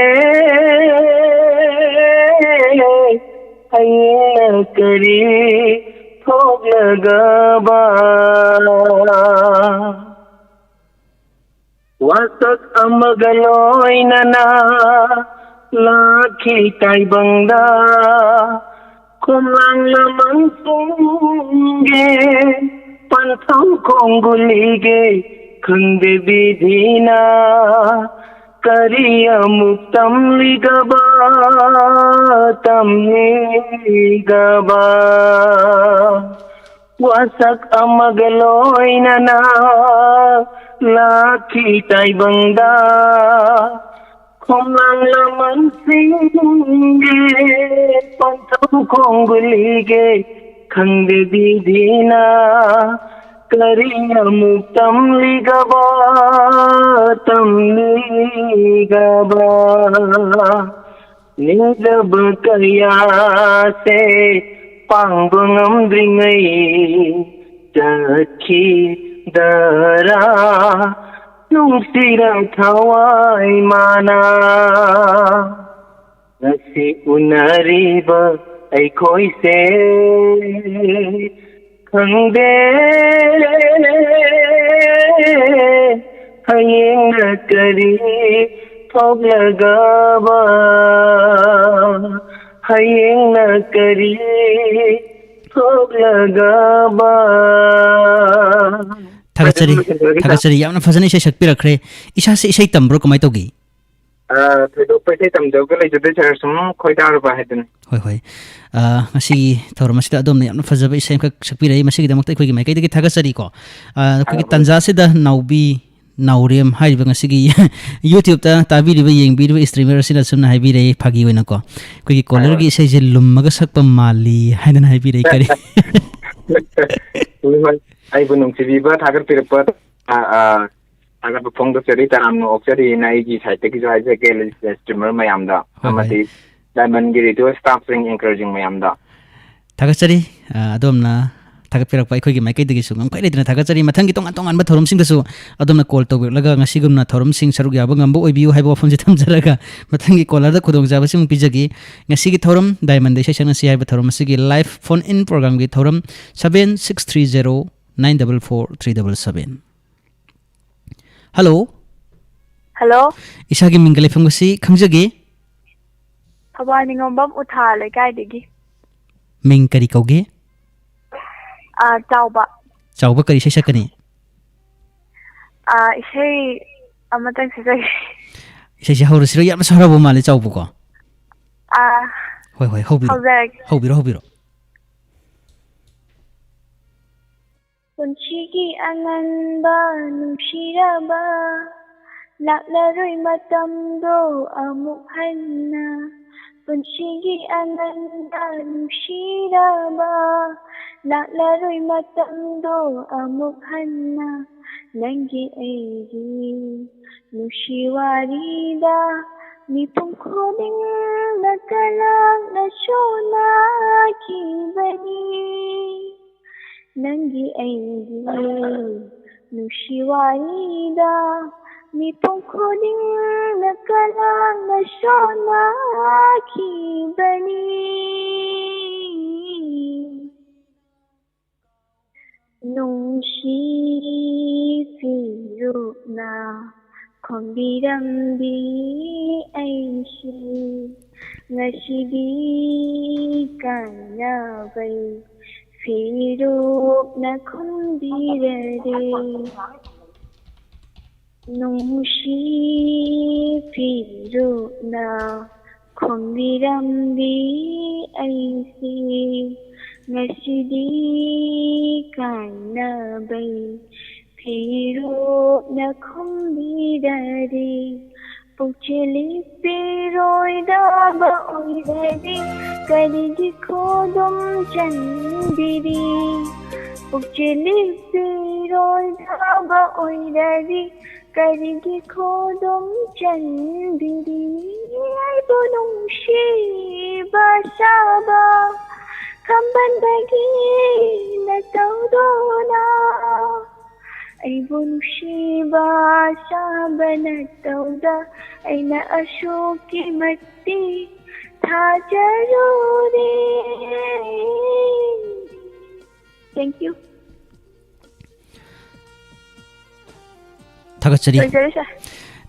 ꯍꯌꯦꯡ ꯀꯔꯤ ꯊꯣꯛꯂꯒꯕ ꯋꯥꯁꯛ ꯑꯃꯒ ꯂꯣꯏꯅꯅ ꯂꯥꯛꯈꯤ ꯇꯥꯏꯕꯪꯗ ꯈꯣꯝꯂꯥꯡ ꯂꯃꯟꯁꯤꯡꯒꯤ ꯄꯟꯊꯧ ꯈꯣꯡꯒꯨꯜꯂꯤꯒꯦ ꯈꯪꯗꯦ ꯕꯤꯙꯤꯅ ꯀꯔꯤ ꯑꯃꯨꯛ ꯇꯝꯂꯤꯒꯕ ꯋꯥꯁꯛ ꯑꯃꯒ ꯂꯣꯏꯅꯅ ꯂꯥꯛꯈꯤ ꯇꯥꯏꯕꯪꯗ ꯈꯣꯝꯂꯥꯡ ꯂꯃꯟꯁꯤꯡꯒꯤ ꯄꯟꯊꯧ ꯈꯣꯡꯒꯨꯜꯂꯤꯒꯦ ꯈꯪꯗꯦ ꯕꯤꯙꯤꯅ ꯀꯔꯤ ꯑꯃꯨꯛ ꯇꯝꯂꯤꯒꯕ ꯅꯤꯡꯖꯕ ꯀꯌꯥꯁꯦ ꯄꯥꯡꯕ ꯉꯝꯗ꯭ꯔꯤꯉꯩ ꯆꯠꯈꯤꯗꯔꯥ ꯅꯨꯡꯁꯤꯔ ꯊꯋꯥꯏ ꯃꯥꯅ ngasi unariba ꯑꯩꯈꯣꯏꯁꯦ ꯈꯪꯗꯦ ꯍꯌꯦꯡꯅ ꯀꯔꯤ ꯊꯣꯛꯂꯒꯕ ꯍꯌꯦꯡꯅ ꯀꯔꯤ ꯊꯣꯛꯂꯒꯕ ꯊꯥꯒꯠꯆꯔꯤ ꯌꯥꯝꯅ ꯐꯖꯅ ꯏꯁꯩ ꯁꯛꯄꯤꯔꯛꯈ꯭ꯔꯦ ꯏꯁꯥꯁꯦ ꯏꯁꯩ ꯇꯝꯕ꯭ꯔꯣ ꯀꯃꯥꯏ ꯇꯧꯒꯤ ꯊꯣꯏꯗꯣꯛꯄ ꯏꯁꯩ ꯇꯝꯖꯕ ꯂꯩꯖꯗꯦ ꯁꯔ ꯁꯨꯝ ꯈꯣꯏꯗꯥꯔꯨꯕ ꯍꯥꯏꯗꯨꯅꯤ ꯍꯣꯏ ꯍꯣꯏ ꯉꯁꯤꯒꯤ ꯊꯧꯔꯝ ꯑꯁꯤꯗ ꯑꯗꯣꯝꯅ ꯌꯥꯝꯅ ꯐꯖꯕ ꯏꯁꯩ ꯑꯃꯈꯛ ꯁꯛꯄꯤꯔꯛꯏ ꯃꯁꯤꯒꯤꯗꯃꯛꯇ ꯑꯩꯈꯣꯏꯒꯤ ꯃꯥꯏꯀꯩꯗꯒꯤ ꯊꯥꯒꯠꯆꯔꯤꯀꯣ ꯑꯩꯈꯣꯏꯒꯤ ꯇꯥꯟꯖꯥꯁꯤꯗ ꯅꯥꯎꯕꯤ ꯅꯥꯎꯔꯦꯝ ꯍꯥꯏꯔꯤꯕ ꯉꯁꯤꯒꯤ ꯌꯨꯇ꯭ꯌꯨꯕꯇ ꯇꯥꯕꯤꯔꯤꯕ ꯌꯦꯡꯕꯤꯔꯤꯕ ꯏꯁꯇ꯭रीꯃꯔ ꯑꯁꯤꯅ ꯁꯨꯝꯅ ꯍꯥꯏꯕꯤꯔꯛꯏ ꯐꯥꯒꯤ ꯑꯣꯏꯅꯀꯣ ꯑꯩꯈꯣꯏꯒꯤ ꯀꯣꯂꯔꯒꯤ ꯏꯁꯩꯁꯦ ꯂꯨꯝꯃꯒ ꯁꯛꯄ ꯃꯥꯜꯂꯤ ꯍꯥꯏꯗꯅ ꯍꯥꯏꯕꯤꯔꯛꯏ ꯀꯔꯤ ꯑꯩꯕꯨ ꯅꯨꯡꯁꯤꯕꯤꯕ ꯊꯥꯒꯠꯄꯤꯔꯛꯄ ꯊꯥꯒꯠꯄ ꯐꯣꯡꯗꯣꯛꯆꯔꯤ ꯇꯔꯥꯝꯅ ꯑꯣꯛꯆꯔꯤꯅ ꯑꯩꯒꯤ ꯁꯥꯏꯠꯇꯒꯤꯁꯨ ꯍꯥꯏꯖꯒꯦ ꯏꯁꯇ꯭रीꯃꯔ ꯃꯌꯥꯝꯗ ꯑꯃꯗꯤ ꯗꯥꯏꯃꯟꯒꯤ ꯔꯦꯗꯤꯑꯣ ꯁ꯭ꯇꯥꯐꯁꯤꯡ ꯑꯦꯡꯀꯔꯁꯤꯡ ꯃꯌꯥꯝꯗ ꯊꯥꯒꯠꯆꯔꯤ ꯑꯗꯣꯝꯅ ꯊꯥꯒꯠꯄꯤꯔꯛꯄ ꯑꯩꯈꯣꯏꯒꯤ ꯃꯥꯏꯀꯩꯗꯒꯤꯁꯨ ꯉꯝꯈꯩ ꯂꯩꯇꯅ ꯊꯥꯒꯠꯆꯔꯤ ꯃꯊꯪꯒꯤ ꯇꯣꯉꯥꯟ ꯇꯣꯉꯥꯟꯕ ꯊꯧꯔꯝꯁꯤꯡꯗꯁꯨ ꯑꯗꯣꯝꯅ ꯀꯣꯜ ꯇꯧꯕꯤꯔꯛꯂꯒ ꯉꯁꯤꯒꯨꯝꯅ ꯊꯧꯔꯝꯁꯤꯡ ꯁꯔꯨꯛ ꯌꯥꯕ ꯉꯝꯕ ꯑꯣꯏꯕꯤꯌꯨ ꯍꯥꯏꯕ ꯋꯥꯐꯝꯁꯤ ꯊꯝꯖꯔꯒ ꯃꯊꯪꯒꯤ ꯀꯣꯂꯔꯗ ꯈꯨꯗꯣꯡꯆꯥꯕꯁꯤꯃꯨꯛ ꯄꯤꯖꯒꯦ ꯉꯁꯤꯒꯤ ꯊꯧꯔꯝ ꯗꯥꯏꯃꯟꯗ ꯏꯁꯩ ꯁꯛꯅꯁꯤ ꯍꯥꯏꯕ ꯊꯧꯔꯝ ꯑꯁꯤꯒꯤ ꯂꯥꯏꯚ ꯐꯣꯟ ꯏꯟ ꯄ꯭ꯔꯣꯒ꯭ꯔꯥꯝꯒꯤ ꯊꯧꯔꯝ 7630944377 ꯍꯜꯂꯣ ꯍꯜꯂꯣ ꯏꯁꯥꯒꯤ ꯃꯤꯡꯒ ꯂꯩꯐꯝꯒꯁꯤ ꯈꯪꯖꯒꯦ ꯊꯧꯕꯥꯜ ꯅꯤꯉꯣꯝꯕꯝ ꯎꯊꯥ ꯂꯩꯀꯥꯏꯗꯒꯤ ꯃꯤꯡ ꯀꯔꯤ ꯀꯧꯒꯦ ꯆꯥꯎꯕ ꯆꯥꯎꯕ ꯀꯔꯤ ꯏꯁꯩ ꯁꯛꯀꯅꯤ ꯏꯁꯩ ꯑꯃꯇꯪ ꯁꯛꯆꯒꯦ ꯏꯁꯩꯁꯦ ꯍꯧꯔꯁꯤꯔꯣ ꯌꯥꯝꯅ ꯍꯔꯥꯎꯕ ꯃꯥꯜꯂꯦ ꯆꯥꯎꯕꯀꯣ ꯍꯣꯏ ꯍꯧꯖꯔꯒꯦ ꯍꯧꯕꯤꯔꯣ ꯄꯨꯟꯁꯤꯒꯤ ꯑꯉꯟꯕ ꯅꯨꯡꯁꯤꯔꯕ ꯂꯥꯛꯂꯔꯣꯏ ꯃꯇꯝꯗꯣ ꯑꯃꯨꯛ ꯍꯟꯅ ꯄꯨꯟꯁꯤꯒꯤ ꯑꯉꯟꯕ ꯅꯨꯡꯁꯤꯔꯕ ꯂꯥꯛꯂꯔꯣꯏ ꯃꯇꯝꯗꯣ ꯑꯃꯨꯛ ꯍꯟꯅ ꯅꯪꯒꯤ ꯑꯩꯒꯤ ꯅꯨꯡꯁꯤ ꯋꯥꯔꯤꯗ ꯃꯤꯄꯨꯝ ꯈꯨꯗꯤꯡꯅ ꯀꯂꯛꯅ ꯁꯣꯟꯅꯈꯤꯕꯅꯤ ꯅꯪꯒꯤ ꯑꯩꯒꯤ ꯅꯨꯡꯁꯤ ꯋꯥꯔꯤꯗ ꯃꯤꯄꯨꯝ ꯈꯨꯗꯤꯡꯅ ꯀꯂꯛꯅ ꯁꯣꯟꯅꯈꯤꯕꯅꯤ ꯅꯨꯡꯁꯤ ꯐꯤꯔꯨꯞꯅ ꯈꯣꯡꯕꯤꯔꯝꯕꯤ ꯑꯩꯁꯤ ꯉꯁꯤꯗꯤ ꯀꯥꯏꯅꯕꯩ ꯐꯤꯔꯨꯞꯅ ꯈꯨꯝꯕꯤꯔꯔꯦ ꯅꯨꯡꯁꯤ ꯐꯤꯔꯨꯞꯅ ꯈꯣꯡꯕꯤꯔꯝꯕꯤ ꯑꯩꯁꯤ ꯉꯁꯤꯗꯤ ꯀꯥꯏꯅꯕꯩ ꯐꯤꯔꯨꯞꯅ ꯈꯨꯝꯕꯤꯔꯔꯦ Puchili piroidaba oirari karigi khodum chandiri Puchili piroidaba oirari karigi khodum chandiri Ay bunung shiba saba kambandagi na taudona Ay bunushiba sabana tauda ay na ashoki mati thajarure. Thank you. Thagatsari Sorry, sir.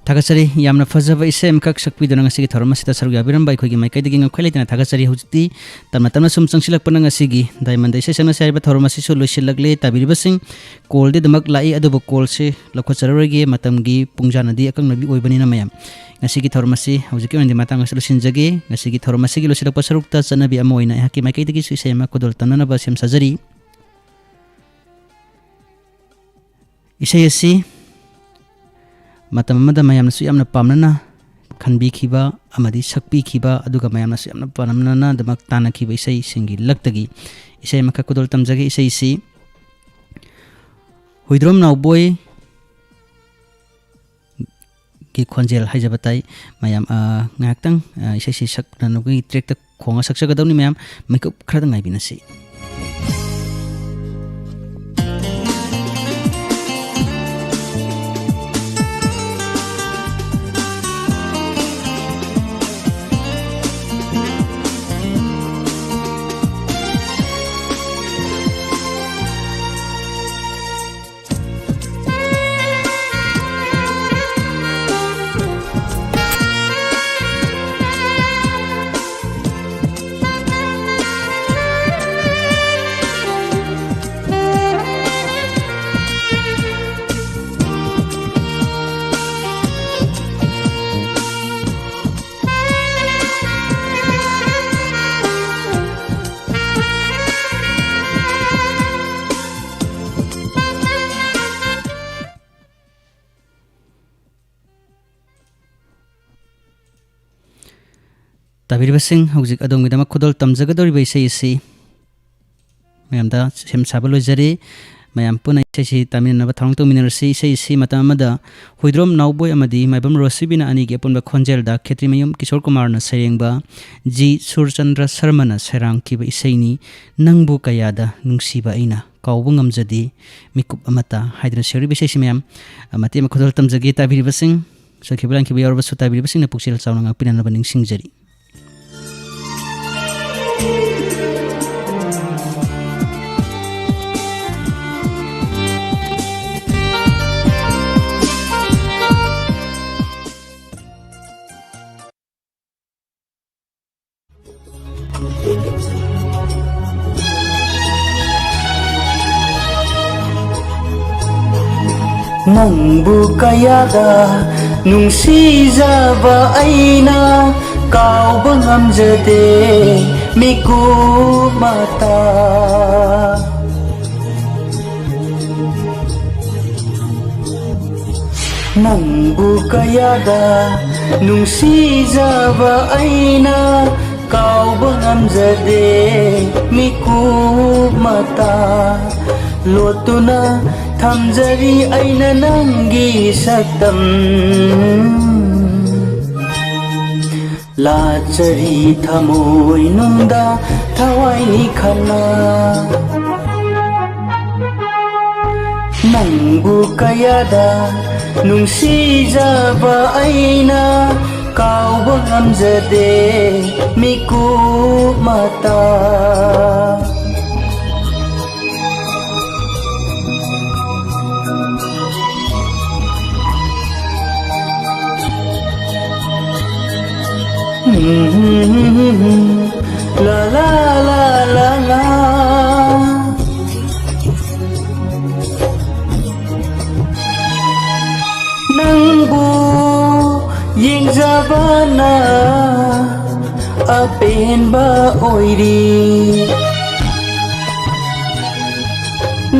Thagatsari yamna fazaba isem kak sakpi dana ngasi gi thorma sita saru yabiram bai khogi mai kaidi ginga khwelai tana thagatsari hujti tamna tamna sum changsilak pana ngasi gi diamond dai sesang sai ba thorma si so loisilagle tabiri basing call de damak lai adubo call se lakho charorege matam gi pungjana di akang nabi oibani na mayam ngasi gi thorma si hujiki ondi matang aslu sinjage ngasi gi thorma si gi losilak pasarukta chanabi amoina haki mai kaidi gi su isema kodol tanana ba sem sajari isayasi matam amada mayamna su yamna pamnana khanbi khiba amadi sakpi khiba aduga mayamna su yamna pamnana damak tana khiba isai singi laktagi isai makha kodol tamjage isai si huidrom naw boy ki khonjel haijabatai mayam ngaktang isai si sakna nugi track ta khonga saksaga dawni mayam makeup khara ngai binasi tabiribasing hojik adongidama khodol tamjagadori baisai isi mayamda sem sabalo jari mayam puna isi tamina ba tharong to minersi isi matamada huidrom nawboy amadi maibam rosibina ani ge punba khonjel da khetri mayum kishor kumar na sayengba ji surchandra sharma na serang ki ba isaini nangbu kayada nungsiba aina kawbu ngamjadi mikup amata haidra seri baisai mayam amati ma khodol tamjagi tabiribasing sakhibulang ki ba yorba su tabiribasing na puksil chawna ngapina na baning singjari Nangbu kayada nungsijaba aina kauba ngamjade miku mata Nangbu kayada nungsijaba aina kauba ngamjade miku mata lotuna thamjari aina nangi saktam lachari thamoi nungda thawai ni khana nangbu kayada nungsijaba aina kauba ngamjade miku mata la la la la la nangbu yengjabana apenba oiri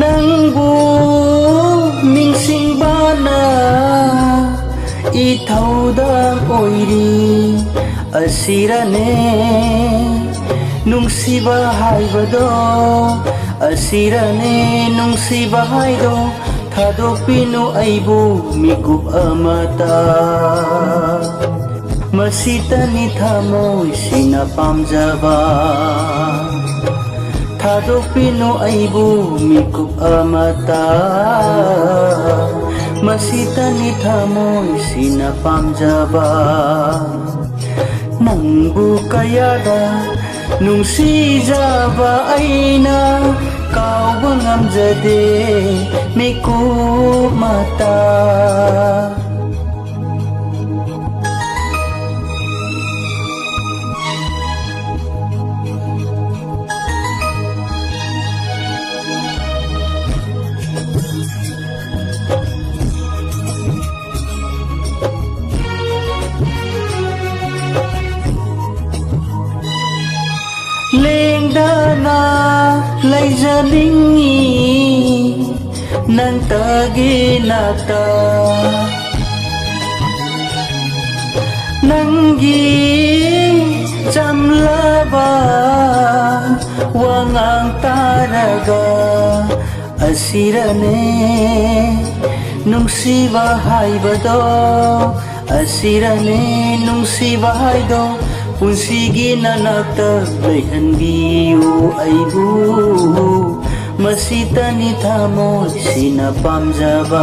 nangbu ningsingbana ꯏꯊꯧꯗꯥꯡ ꯑꯣꯏꯔꯤ ꯑꯁꯤꯔꯅꯦ ꯅꯨꯡꯁꯤꯕ ꯍꯥꯏꯕꯗꯣ ꯑꯁꯤꯔꯅꯦ ꯅꯨꯡꯁꯤꯕ ꯍꯥꯏꯗꯣ ꯊꯥꯗꯣꯛꯄꯤꯅꯨ ꯑꯩꯕꯨ ꯃꯤꯀꯨꯞ ꯑꯃꯇ ꯃꯁꯤꯇꯅꯤ ꯊꯃꯣꯏꯁꯤꯅ ꯄꯥꯝꯖꯕ ꯊꯥꯗꯣꯛꯄꯤꯅꯨ ꯑꯩꯕꯨ ꯃꯤꯀꯨꯞ ꯑꯃꯇ ꯃꯁꯤꯇꯅꯤ ꯊꯃꯣꯏꯁꯤꯅ ꯄꯥꯝꯖꯕ ꯅꯪꯕꯨ ꯀꯌꯥꯗ ꯅꯨꯡꯁꯤꯖꯕ ꯑꯩꯅ ꯀꯥꯎꯕ ꯉꯝꯖꯗꯦ ꯃꯤꯀꯨꯞ ꯃꯇ ꯂꯦꯡꯗꯅ ꯂꯩꯖꯅꯤꯡꯉꯤ ꯅꯪꯇꯒꯤ ꯅꯥꯛꯇ ꯅꯪꯒꯤ ꯆꯝꯂꯕ ꯋꯥꯉꯥꯡ ꯇꯥꯔꯒ ꯑꯁꯤꯔꯅꯦ ꯅꯨꯡꯁꯤꯕ ꯍꯥꯏꯕꯗೋ ꯑꯁꯤꯔꯅꯦ ꯅꯨꯡꯁꯤꯕ ꯍꯥꯏꯗꯣ ꯄꯨꯟꯁꯤꯒꯤ ꯅꯅꯥꯛꯇ ꯂꯩꯍꯟꯕꯤꯌꯨ ꯑꯩꯕꯨ ꯃꯁꯤꯇꯅꯤ ꯊꯃꯣꯏꯁꯤꯅ ꯄꯥꯝꯖꯕ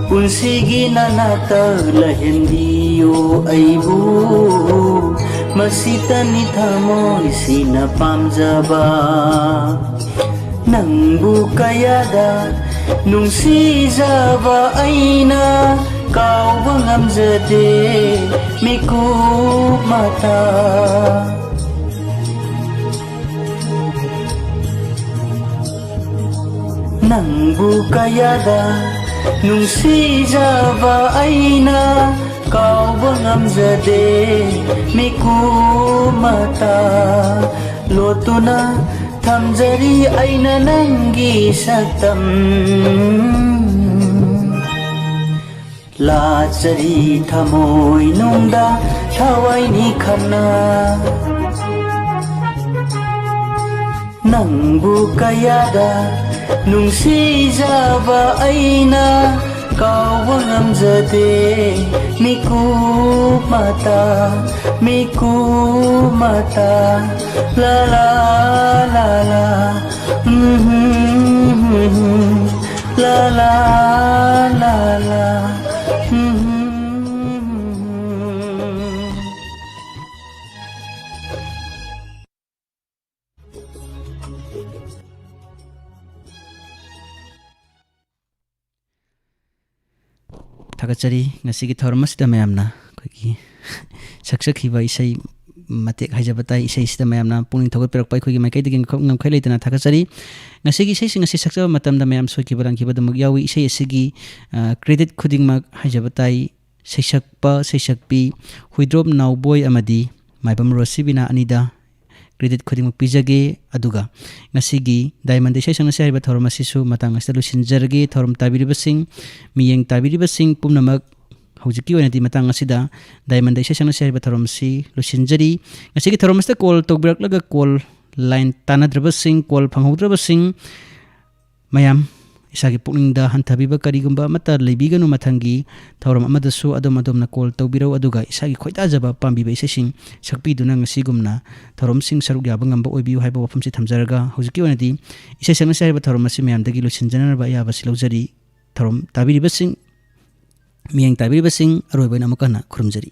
ꯄꯨꯟꯁꯤꯒꯤ ꯅꯅꯥꯛꯇ ꯂꯩꯍꯟꯕꯤꯌꯨ ꯑꯩꯕꯨ ꯃꯁꯤꯇꯅꯤ ꯊꯃꯣꯏꯁꯤꯅ ꯄꯥꯝꯖꯕ ꯅꯪꯕు ꯀꯌꯥꯗ ꯅꯨꯡꯁꯤꯖꯕ ꯑꯩꯅ ꯀꯥꯎꯕ ꯉꯝꯖꯗꯦ ꯃꯤꯀꯨꯞ ꯃꯇ ꯅꯪꯕꯨ ꯀꯌꯥꯗ ꯅꯨꯡꯁꯤꯖꯕ ꯑꯩꯅ ꯀꯥꯎꯕ ꯉꯝꯖꯗꯦ ꯃꯤꯀꯨꯞ ꯃꯇ ꯂꯣꯠꯇꯨꯅ ꯊꯝꯖꯔꯤ ꯑꯩꯅ ꯅꯪꯒꯤ ꯁꯛꯇꯝ ꯂꯥꯆꯔꯤ ꯊꯃꯣꯏꯅꯨꯡꯗ ꯊꯋꯥꯏꯅꯤ ꯈꯟꯅ ꯅꯪꯕꯨ ꯀꯌꯥꯗ ꯅꯨꯡꯁꯤꯖꯕ ꯑꯩꯅ ꯀꯥꯎꯕ ꯉꯝꯖꯗꯦ ꯃꯤꯀꯨꯞ ꯃꯇ ꯃꯤꯀꯨꯞ ꯃꯇ ꯂꯥ ꯂꯥ ꯂꯥ ꯂꯥ ला ला ला ला ꯊꯥꯒꯠꯆꯔꯤ ꯉꯁꯤꯒꯤ ꯊꯧꯔꯝ ꯑꯁꯤꯗ ꯃꯌꯥꯝꯅ ꯑꯩꯈꯣꯏꯒꯤ ꯁꯛꯆꯈꯤꯕ ꯏꯁꯩ ꯃꯇꯦꯛ ꯍꯥꯏꯖꯕ ꯇꯥꯏ ꯏꯁꯩꯁꯤꯗ ꯃꯌꯥꯝꯅ ꯄꯨꯛꯅꯤꯡ ꯊꯧꯒꯠꯄꯤꯔꯛꯄ ꯑꯩꯈꯣꯏꯒꯤ ꯃꯥꯏꯀꯩꯗꯒꯤ ꯉꯝꯈꯩ ꯂꯩꯇꯅ ꯊꯥꯒꯠꯆꯔꯤ ꯉꯁꯤꯒꯤ ꯏꯁꯩꯁꯤꯡ ꯑꯁꯤ ꯁꯛꯆꯕ ꯃꯇꯝꯗ ꯃꯌꯥꯝ ꯁꯣꯏꯈꯤꯕ ꯂꯥꯟꯈꯤꯕꯗꯃꯛ ꯌꯥꯎꯏ ꯏꯁꯩ ꯑꯁꯤꯒꯤ ꯀ꯭ꯔꯦꯗꯤꯠ ꯈꯨꯗꯤꯡꯃꯛ ꯍꯥꯏꯖꯕ ꯇꯥꯏ ꯁꯩꯁꯛꯄ ꯁꯩꯁꯛꯄꯤ ꯍꯨꯏꯗ꯭ꯔꯣꯞ ꯅꯥꯎꯕꯣꯏ ꯑꯃꯗꯤ ꯃꯥꯏꯕꯝ ꯔꯣꯁꯤꯕꯤꯅꯥ ꯑꯅꯤꯗ ꯀ꯭ꯔꯦꯗꯤꯠ ꯈꯨꯗꯤꯡꯃꯛ ꯄꯤꯖꯒꯦ ꯑꯗꯨꯒ ꯉꯁꯤꯒꯤ ꯗꯥꯏꯃꯟꯗ ꯏꯁꯩ ꯁꯛꯅꯁꯤ ꯍꯥꯏꯔꯤꯕ ꯊꯧꯔꯝ ꯑꯁꯤꯁꯨ ꯃꯇꯥꯡ ꯑꯁꯤꯗ ꯂꯣꯏꯁꯤꯟꯖꯔꯒꯦ ꯊꯧꯔꯝ ꯇꯥꯕꯤꯔꯤꯕꯁꯤꯡ ꯃꯤꯠꯌꯦꯡ ꯇꯥꯕꯤꯔꯤꯕꯁꯤꯡ ꯄꯨꯝꯅꯃꯛ ꯍꯧꯖꯤꯛꯀꯤ ꯑꯣꯏꯅꯗꯤ ꯃꯇꯥꯡ ꯑꯁꯤꯗ ꯗꯥꯏꯃꯟꯗ ꯏꯁꯩ ꯁꯛꯅꯁꯤ ꯍꯥꯏꯔꯤꯕ ꯊꯧꯔꯝ ꯑꯁꯤ ꯂꯣꯏꯁꯤꯟꯖꯔꯤ ꯉꯁꯤꯒꯤ ꯊꯧꯔꯝ ꯑꯁꯤꯗ ꯀꯣꯜ ꯇꯧꯕꯤꯔꯛꯂꯒ ꯀꯣꯜ ꯂꯥꯏꯟ ꯇꯥꯟꯅꯗ꯭ꯔꯕꯁꯤꯡ ꯀꯣꯜ ꯐꯪꯍꯧꯗ꯭ꯔꯕꯁꯤꯡ ꯃꯌꯥꯝ ꯏꯁꯥꯒꯤ ꯄꯨꯛꯅꯤꯡꯗ ꯍꯟꯊꯕꯤꯕ ꯀꯔꯤꯒꯨꯝꯕ ꯑꯃꯠꯇ ꯂꯩꯕꯤꯒꯅꯨ ꯃꯊꯪꯒꯤ ꯊꯧꯔꯝ ꯑꯃꯗꯁꯨ ꯑꯗꯣꯝꯅ ꯀꯣꯜ ꯇꯧꯕꯤꯔꯛꯎ ꯑꯗꯨꯒ ꯏꯁꯥꯒꯤ ꯈꯣꯏꯗꯥꯖꯕ ꯄꯥꯝꯕꯤꯕ ꯏꯁꯩꯁꯤꯡ ꯁꯛꯄꯤꯗꯨꯅ ꯉꯁꯤꯒꯨꯝꯅ ꯊꯧꯔꯝꯁꯤꯡ ꯁꯔꯨꯛ ꯌꯥꯕ ꯉꯝꯕ ꯑꯣꯏꯕꯤꯌꯨ ꯍꯥꯏꯕ ꯋꯥꯐꯝꯁꯤ ꯊꯝꯖꯔꯒ ꯍꯧꯖꯤꯛꯀꯤ ꯑꯣꯏꯅꯗꯤ ꯏꯁꯩ ꯁꯛꯅꯁꯤ ꯍꯥꯏꯔꯤꯕ ꯊꯧꯔꯝ ꯑꯁꯤ ꯃꯌꯥꯝꯗꯒꯤ ꯂꯣꯏꯁꯤꯟꯖꯅꯕ ꯑꯌꯥꯕꯁꯤ ꯂꯧꯖꯔꯤ ꯊꯧꯔꯝ ꯇꯥꯕꯤꯔꯤꯕꯁꯤꯡ ꯃꯤꯠꯌꯦꯡ ꯇꯥꯕꯤꯔꯤꯕꯁꯤꯡ ꯑꯔꯣꯏꯕ ꯑꯣꯏꯅ ꯑꯃꯨꯛ ꯍꯟꯅ ꯈꯨꯔꯨꯝꯖꯔꯤ